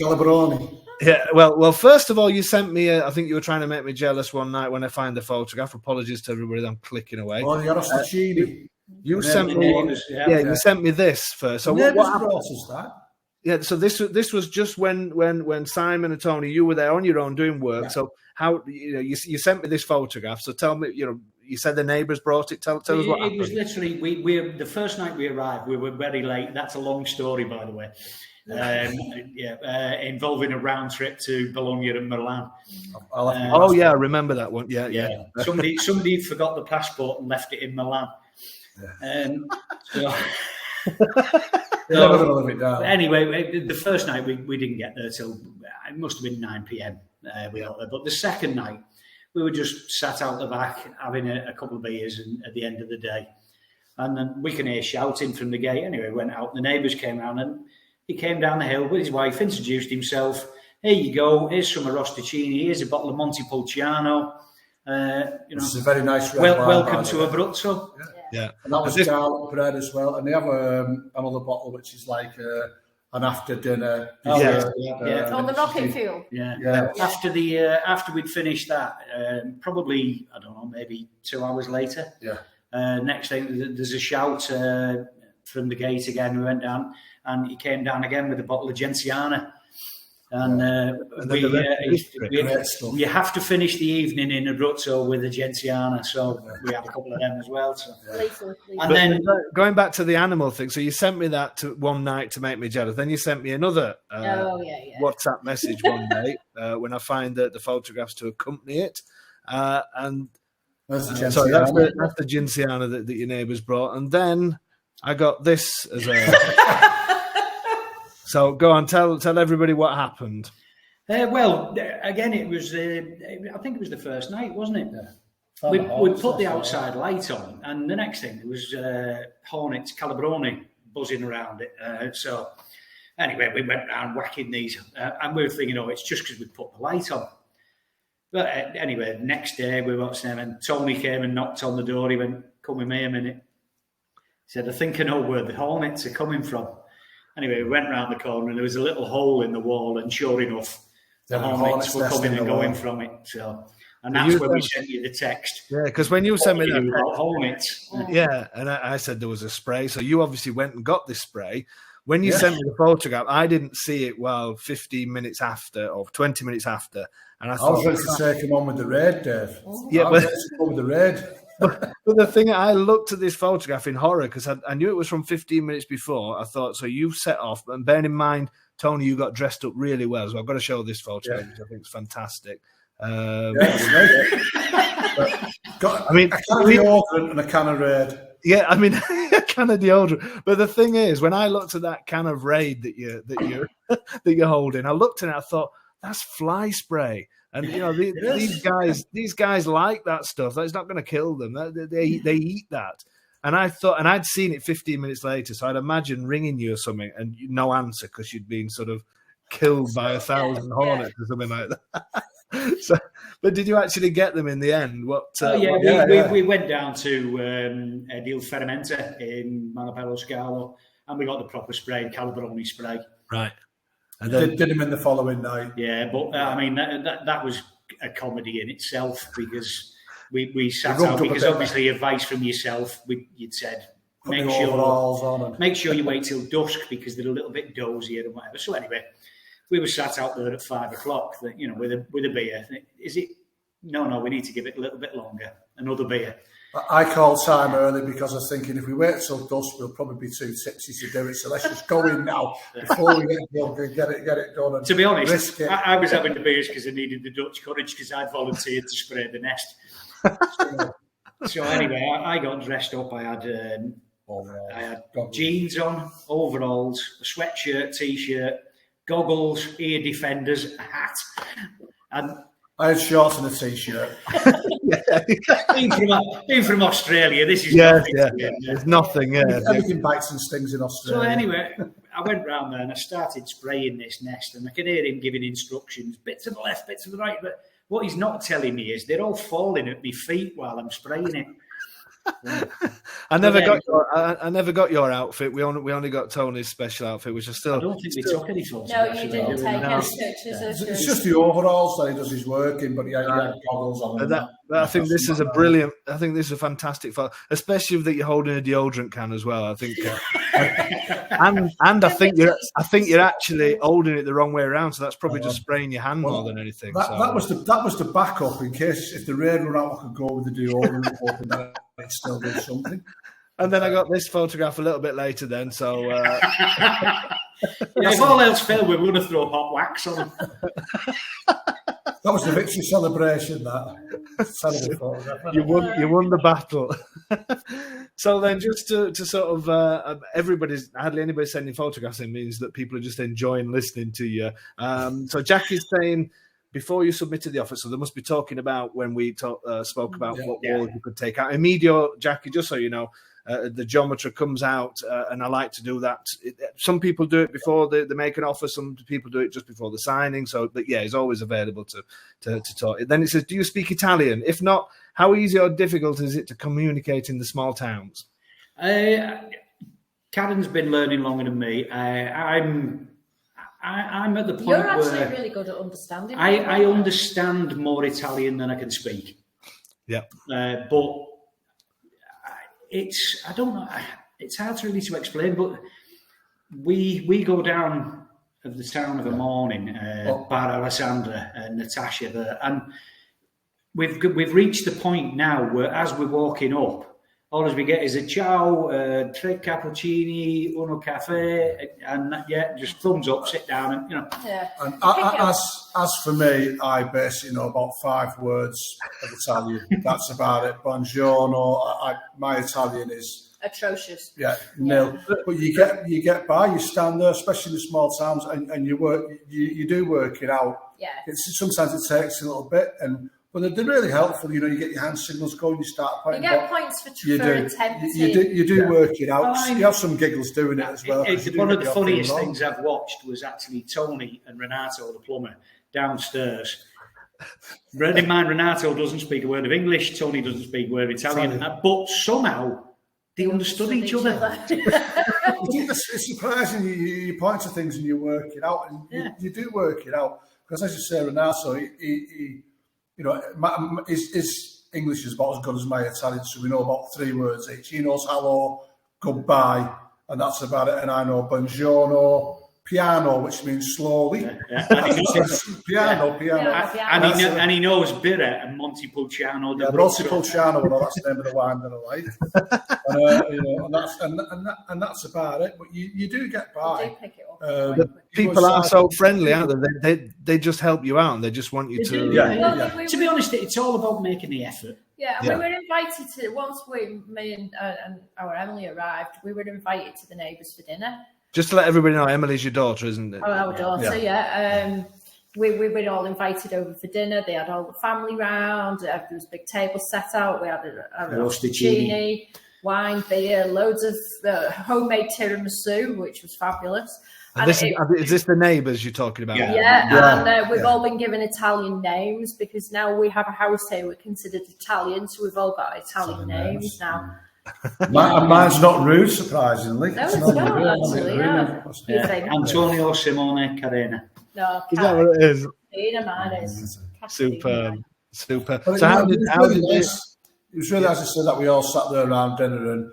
Calabroni. Yeah. Well. First of all, you sent me. I think you were trying to make me jealous one night when I find the photograph. Apologies to everybody. I'm clicking away. Oh, the Arostacini. You sent me. You sent me this first. So what brought us that? Yeah, so this was just when Simon and Tony, you were there on your own doing work. Yeah. So how you sent me this photograph. So tell me, you said the neighbours brought it. Tell us what happened. It was literally we the first night we arrived. We were very late. That's a long story, by the way. Involving a round trip to Bologna and Milan. I remember that one. Yeah. Somebody forgot the passport and left it in Milan. Anyway, the first night we didn't get there till it must have been 9 p.m. We got there. But the second night we were just sat out the back having a couple of beers at the end of the day, and then we can hear shouting from the gate. Anyway, we went out. The neighbours came round and he came down the hill with his wife, introduced himself. Here you go. Here's some Arostacini. Here's a bottle of Montepulciano. It's a very nice. Welcome to Abruzzo. Yeah, and that was garlic bread as well. And they have another bottle which is like an after dinner. On the rocket fuel. Yeah. After we'd finished that, probably I don't know, maybe 2 hours later. Yeah. Next thing, there's a shout from the gate again. We went down, and he came down again with a bottle of Genziana. And you have to finish the evening in Abruzzo with a Genziana, so we had a couple of them as well. So. And then going back to the animal thing, so you sent me that one night to make me jealous. Then you sent me another WhatsApp message one day when I find the photographs to accompany it, and that's the Genziana that your neighbours brought. And then I got this as a. So go on, tell everybody what happened. Again, it was. I think it was the first night, wasn't it? Yeah. We put the outside light on, and the next thing there was hornets, calabroni buzzing around it. So anyway, we went around whacking these, and we were thinking, it's just because we put the light on. But anyway, next day we watched them, and Tony came and knocked on the door. He went, "Come with me a minute." He said, "I think I know where the hornets are coming from." Anyway, we went round the corner and there was a little hole in the wall, and sure enough, the hornets were coming and going from it. So, And that's when we sent you the text. Yeah, because when you sent me that about hornets. Yeah, and I said there was a spray. So you obviously went and got this spray. When you sent me the photograph, I didn't see it 15 minutes after or 20 minutes after. And I was ready to take him on with the raid, Dave. Yeah, I was ready to go with the raid. But the thing, I looked at this photograph in horror because I knew it was from 15 minutes before. I thought, so you set off, and bearing in mind, Tony, you got dressed up really well. So I've got to show this photograph, which I think is fantastic. Got a can of deodorant and a can of Raid. Yeah, I mean, a can of deodorant. But the thing is, when I looked at that can of Raid that you're holding, I looked at it, I thought, that's fly spray. And you know, these guys like that stuff. That's not going to kill them. They eat that. And I thought, and I'd seen it 15 minutes later, so I'd imagine ringing you or something, and no answer because you'd been sort of killed by 1,000 hornets or something like that. So, but did you actually get them in the end? We went down to Il Ferramenta in Manoppello Scalo, and we got the proper spray, Calabroni spray. Right. And then did them in the following night. Yeah, but I mean that was a comedy in itself because we sat out because obviously advice from yourself. You'd said make sure you wait till dusk because they're a little bit dozier and whatever. So anyway, we were sat out there at 5 o'clock, you know, with a beer. Is it? No, we need to give it a little bit longer. Another beer. I called time early because I was thinking if we wait till dusk, we'll probably be too tipsy to do it. So let's just go in now before we get it done. And to be honest, I was having the beers because I needed the Dutch courage because I'd volunteered to spray the nest. So anyway, I got dressed up. I had jeans on, overalls, a sweatshirt, t-shirt, goggles, ear defenders, a hat, and I had shorts and a t-shirt. being from Australia, this is There's nothing. Everything bites and stings in Australia. So anyway, I went round there and I started spraying this nest, and I could hear him giving instructions, bit to the left, bit to the right. But what he's not telling me is they're all falling at my feet while I'm spraying it. I never got your outfit. We only got Tony's special outfit, which is still. I don't think we took any photos. No, you didn't take any pictures. It's just the overalls that he does his work in, but he had goggles on. I think this is a brilliant. I think this is a fantastic photo, especially that you're holding a deodorant can as well. I think, and I think you're actually holding it the wrong way around. So that's probably just spraying your hand more than anything. That was the backup in case if the rain ran out, I could go with the deodorant, hoping that it still did something. And then I got this photograph a little bit later. Then so. If all else failed, we were going to throw hot wax on them. That was the victory celebration. You won the battle. So then, just to sort of hardly anybody sending photographs in means that people are just enjoying listening to you. So Jackie's saying before you submitted the offer, so they must be talking about when we spoke about what walls you could take out. Immediately, Jackie, just so you know. The geometry comes out, and I like to do that. Some people do it before they make an offer. Some people do it just before the signing. So, but yeah, it's always available to talk. Then it says, "Do you speak Italian? If not, how easy or difficult is it to communicate in the small towns?" Karen's been learning longer than me. I'm at the point You're actually where really good at understanding. I understand more Italian than I can speak. Yeah, but. I don't know. It's hard really to explain, but we go down of the town of a morning, Bar Alessandra and Natasha there, and we've reached the point now where as we're walking up, all we get is a ciao, tre cappuccini, uno caffè, and just thumbs up, sit down, and you know. Yeah. And as for me, I basically know about 5 words of Italian. That's about it. Buongiorno. My Italian is atrocious. Yeah, nil. But you get by. You stand there, especially in the small towns, and you work. You do work it out. Yeah. Sometimes it takes a little bit, but they're really helpful. You know, you get your hand signals going, you start pointing. You get points for attempting. You do work it out. You have some giggles doing it as well. One of the funniest things I've watched was actually Tony and Renato, the plumber, downstairs. Bear in mind, Renato doesn't speak a word of English. Tony doesn't speak a word of Italian. But somehow they understood each other. It's surprising. You point to things and you work it out, and you do work it out. Because as you say, Renato, his English is about as good as my Italian, so we know about 3 words each. He knows hello, goodbye, and that's about it. And I know buongiorno, piano, which means slowly. Piano. And he knows birra and Montepulciano. Montepulciano, that's the name of the wine that I like. And that's about it. But you do get by. They pick it up. The people are so friendly, aren't they? They just help you out, and they just want you to. To be honest, it's all about making the effort. Yeah, we were invited to, once me and our Emily arrived, we were invited to the neighbours for dinner. Just to let everybody know, Emily's your daughter, isn't it? Oh, our daughter, we were all invited over for dinner. They had all the family round. There was a big table set out. We had a rosticini, wine, beer, loads of homemade tiramisu, which was fabulous. And is this the neighbours you're talking about? And we've all been given Italian names because now we have a house here. We're considered Italian, so we've all got Italian names now. Mine's not rude, surprisingly. No, it's not actually. Antonio Simone Carena. No, is that what it is? Mine is. Super. So it was really nice to say that we all sat there around dinner, and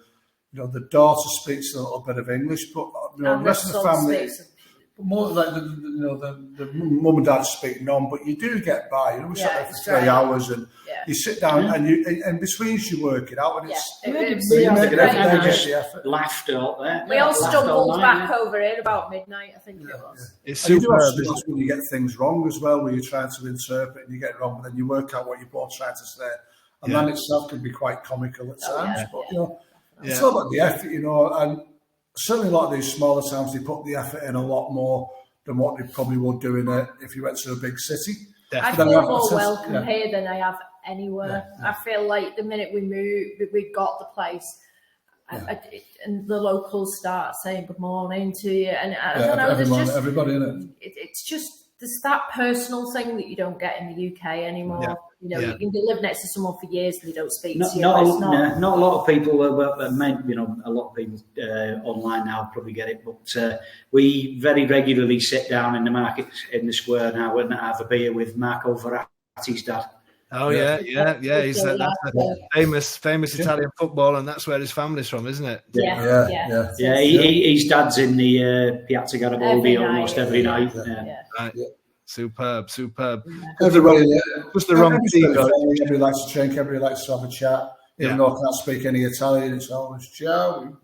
the daughter speaks a little bit of English, but the rest of the family, more like the mum and dad speak none, but you do get by. We sat there for 3 hours, and you sit down and between you work it out, and it's laughter out there. We all stumbled back over it about midnight, I think it was. It's super. When you get things wrong as well, where you're trying to interpret and you get it wrong, but then you work out what you're both trying to say, and that itself can be quite comical at times. But it's all about the effort, and certainly a lot of these smaller towns, they put the effort in a lot more than what they probably would do if you went to a big city. I feel more welcome here than I have anywhere. I feel like the minute we moved, we got the place, and the locals start saying good morning to you, and I don't know, everybody in it. It's just there's that personal thing that you don't get in the UK anymore. You can live next to someone for years and they don't speak to you. Not a lot of people, a lot of people online now probably get it, but we very regularly sit down in the market in the square now and have a beer with Marco Verratti's dad. Oh yeah. He's that's a famous Italian footballer, and that's where his family's from, isn't it? Yeah. His dad's in the Piazza Garibaldi almost every night. Right. Superb. Everybody, just the wrong thing. Everybody likes to drink. Everybody likes to have a chat. Even though I can't speak any Italian, it's always ciao,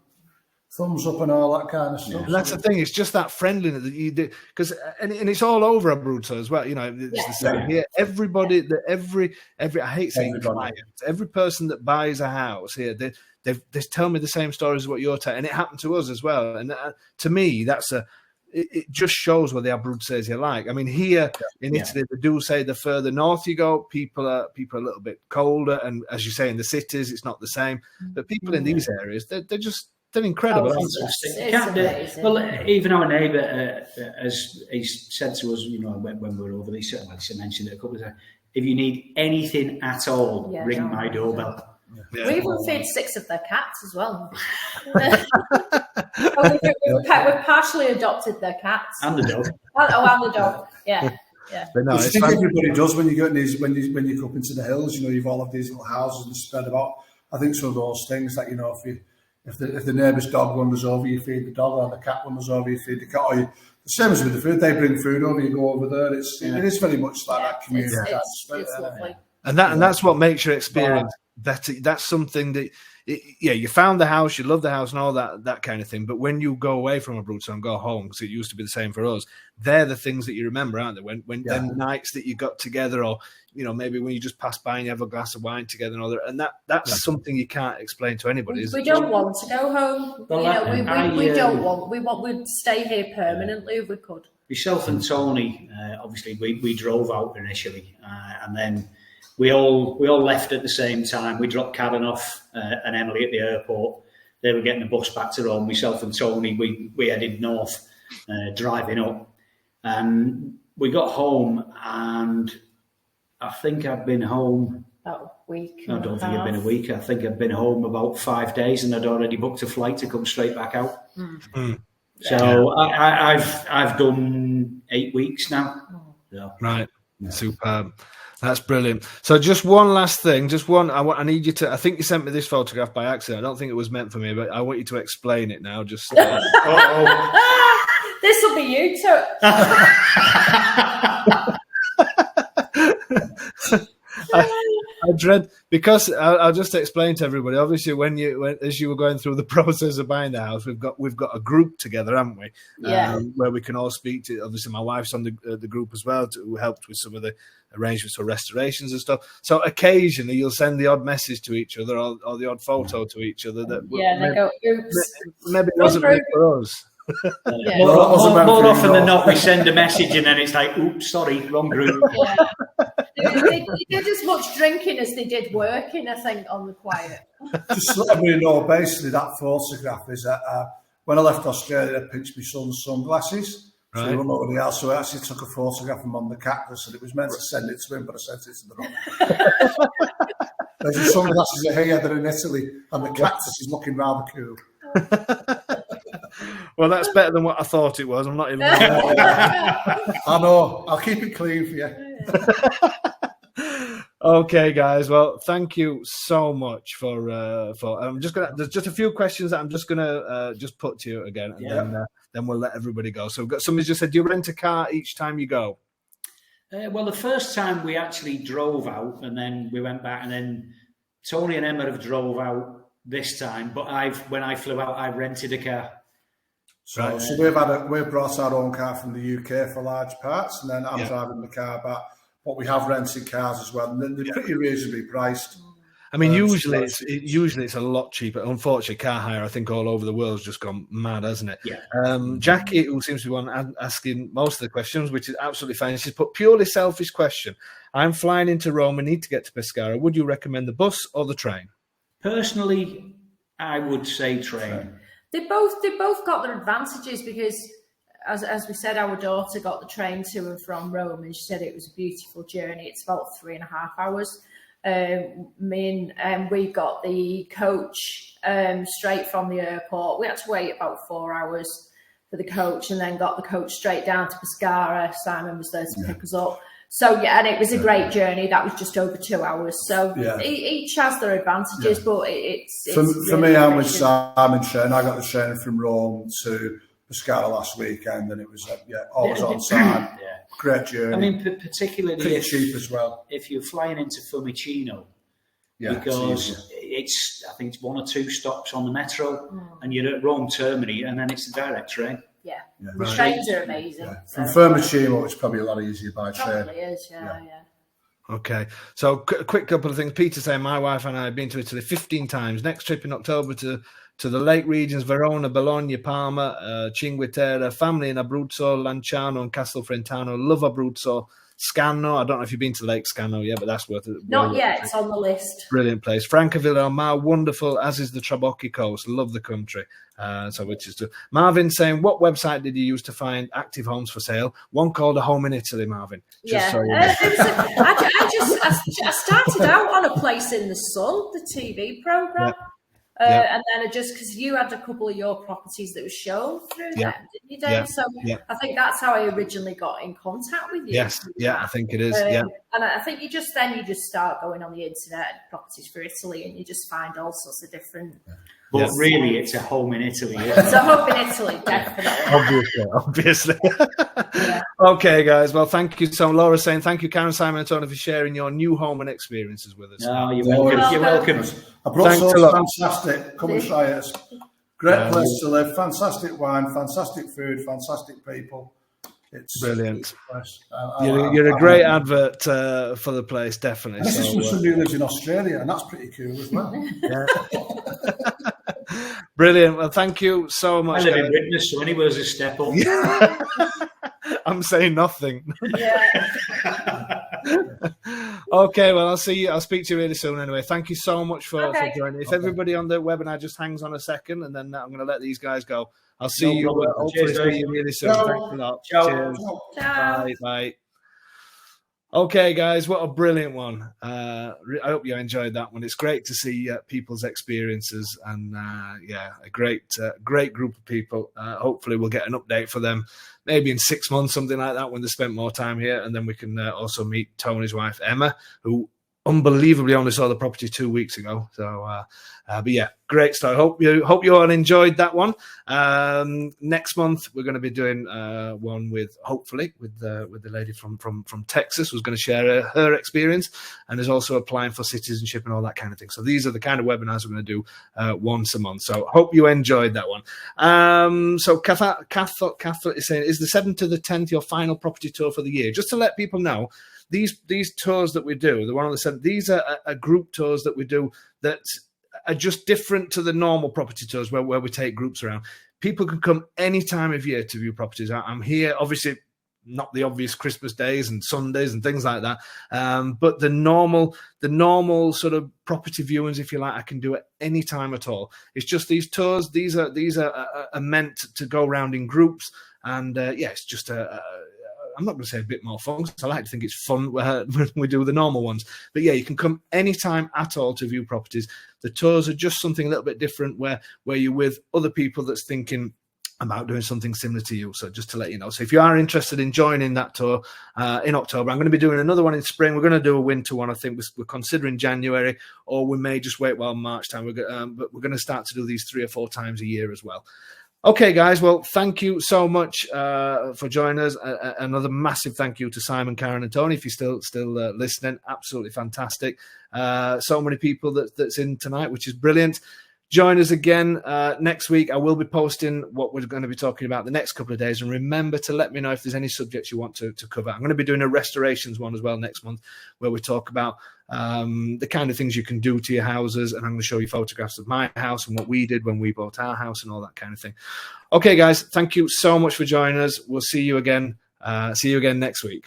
thumbs up, and all that kind of stuff. And that's the thing. It's just that friendliness that you do, because and it's all over Abruzzo as well. It's the same here. Everybody, I hate saying clients. Every person that buys a house here, they tell me the same stories as what you're telling, and it happened to us as well. And to me, it just shows what the Abruzzese are like. I mean, here in Italy, they do say the further north you go, people are a little bit colder, and as you say, in the cities, it's not the same. But people in these areas, they're incredible. Well, even our neighbour, as he said to us, when we were over there, he mentioned it a couple of times. If you need anything at all, ring my doorbell. We even feed 6 of their cats as well. We've partially adopted their cats and the dog. And the dog. Yeah. But no, I think everybody does when you go in these when you go up into the hills. You've all of these little houses and spread about. I think some of those things that if the neighbour's dog wanders over, you feed the dog, or the cat wanders over, you feed the cat. Or the same as with the food, they bring food over, you go over there. It is very much like that community. It's lovely. And that's what makes your experience better. That's something that, you found the house, you love the house and all that kind of thing. But when you go away from Abruzzo and go home, because it used to be the same for us, they're the things that you remember, aren't they? When them nights that you got together, or maybe when you just passed by and you have a glass of wine together and all that. And that's something you can't explain to anybody. We don't want to go home. We don't want. We'd stay here permanently if we could. Myself and Tony, obviously, we drove out initially, and then we all left at the same time. We dropped Karen off and Emily at the airport. They were getting the bus back to Rome. Myself and Tony, we headed north, driving up. And we got home, and I think I'd been home about a week. I don't think it'd been a week. I think I'd been home about 5 days, and I'd already booked a flight to come straight back out. So I've done 8 weeks now. Right, superb. That's brilliant. So just one last thing, I need you to, I think you sent me this photograph by accident. I don't think it was meant for me, but I want you to explain it now. Just This will be you too. I dread, because I'll just explain to everybody. Obviously, as you were going through the process of buying the house, we've got a group together, haven't we? Yeah. Where we can all speak to. Obviously, my wife's on the group as well, who helped with some of the arrangements for restorations and stuff. So occasionally, you'll send the odd message to each other or the odd photo to each other that they go, oops. Maybe it wasn't meant for us. Yeah. More often than not, we send a message and then it's like, oops, sorry, wrong group. Yeah. They did as much drinking as they did working, I think, on the quiet. Just to let everybody know, basically, that photograph is that when I left Australia, I pinched my son's sunglasses. So they were nobody else. So I actually took a photograph of him on the cactus, and it was meant to send it to him, but I sent it to the wrong. There's the sunglasses are here, they're in Italy, and the cactus is looking rather cool. Well, that's better than what I thought it was. I'm not even. I know. I'll keep it clean for you. Okay, guys. Well, thank you so much for. I'm just gonna. There's just a few questions that I'm just gonna just put to you again, and then we'll let everybody go. So, we've got somebody just said, "Do you rent a car each time you go?" Well, the first time we actually drove out, and then we went back, and then Tony and Emma have drove out this time. But when I flew out, I rented a car. So we've brought our own car from the UK for large parts, and then I'm driving the car back. But we have rented cars as well, and they're pretty reasonably priced. I mean, usually it's a lot cheaper. Unfortunately, car hire, I think, all over the world has just gone mad, hasn't it? Yeah. Jackie, who seems to be one asking most of the questions, which is absolutely fine. She's put purely selfish question. I'm flying into Rome and need to get to Pescara. Would you recommend the bus or the train? Personally, I would say train. They both got their advantages because, as we said, our daughter got the train to and from Rome, and she said it was a beautiful journey. It's about 3.5 hours. Me and we got the coach straight from the airport. We had to wait about 4 hours for the coach, and then got the coach straight down to Pescara. Simon was there to pick us up. So and it was a great journey. That was just over 2 hours. So each has their advantages, but it's for really me, I'm with Simon train. I got the train from Rome to Pescara last weekend, and it was always on time. Great journey. I mean, particularly pretty cheap as well. If you're flying into Fiumicino, because I think it's 1 or 2 stops on the metro, and you're at Rome Termini, and then it's a direct train. Yeah. The trains are amazing. Yeah. From Fiumicino, it's probably a lot easier by train. Probably is, yeah. Okay, so a quick couple of things. Peter saying, my wife and I have been to Italy 15 times. Next trip in October to the lake regions, Verona, Bologna, Parma, Cinque Terre, family in Abruzzo, Lanciano and Castelfrentano. Love Abruzzo. Scano, I don't know if you've been to Lake Scano yet, but that's worth it. Not yet, it's on the list. Brilliant place. Francavilla on Mar, wonderful, as is the Trabocchi coast. Love the country. Marvin saying, what website did you use to find active homes for sale? One called A Home in Italy, Marvin. I started out on A Place in the Sun, the TV programme. And then just because you had a couple of your properties that were shown through them, didn't you, Dave? I think that's how I originally got in contact with you. Yes, I think it is. And I think you just start going on the internet, properties for Italy, and you just find all sorts of different. But really, it's A Home in Italy. It's A Home in Italy, definitely. Obviously. Okay, guys. Well, thank you. So Laura's saying thank you, Karen, Simon, and Tony, for sharing your new home and experiences with us. No, you're welcome. You're welcome. Abruzzo's fantastic. Come and try it. Great place to live. Fantastic wine, fantastic food, fantastic people. It's brilliant. You're a great advert for the place, definitely. And this is from somebody who lives in Australia, and that's pretty cool as well. Brilliant. Well, thank you so much. I live in Britain, so anywhere's a step up. I'm saying nothing. Okay, well, I'll speak to you really soon anyway. Thank you so much for joining. If everybody on the webinar just hangs on a second, and then I'm going to let these guys go. I'll see you hopefully really soon. Thanks a lot. Ciao. Cheers. Ciao. Bye. Okay, guys, what a brilliant one. I hope you enjoyed that one. It's great to see people's experiences, and a great group of people. Hopefully we'll get an update for them maybe in 6 months, something like that, when they spent more time here. And then we can also meet Tony's wife, Emma, who unbelievably only saw the property 2 weeks ago. So, but yeah, great story. Hope you all enjoyed that one. Next month we're going to be doing one with the lady from Texas, who's going to share her experience and is also applying for citizenship and all that kind of thing. So these are the kind of webinars we're going to do once a month. So hope you enjoyed that one. So Kath is saying, is the 7th to the 10th your final property tour for the year? Just to let people know, these tours that we do, the one on the 7th, these are group tours that we do that are just different to the normal property tours where we take groups around. People can come any time of year to view properties. I'm here, obviously, not the obvious Christmas days and Sundays and things like that, but the normal sort of property viewings, if you like, I can do at any time at all. It's just these tours. These are meant to go around in groups, and it's just I'm not going to say a bit more fun, because I like to think it's fun when we do the normal ones. But yeah, you can come anytime at all to view properties. The tours are just something a little bit different, where you're with other people that's thinking about doing something similar to you. So just to let you know. So if you are interested in joining that tour in October, I'm going to be doing another one in spring. We're going to do a winter one. I think we're considering January, or we may just wait while March time. But we're going to start to do these 3 or 4 times a year as well. Okay, guys. Well, thank you so much for joining us. Another massive thank you to Simon, Karen, and Tony. If you're still listening, absolutely fantastic. So many people that's in tonight, which is brilliant. Join us again next week. I will be posting what we're going to be talking about the next couple of days. And remember to let me know if there's any subjects you want to cover. I'm going to be doing a restorations one as well next month, where we talk about the kind of things you can do to your houses. And I'm going to show you photographs of my house and what we did when we bought our house and all that kind of thing. Okay, guys, thank you so much for joining us. We'll see you again. See you again next week.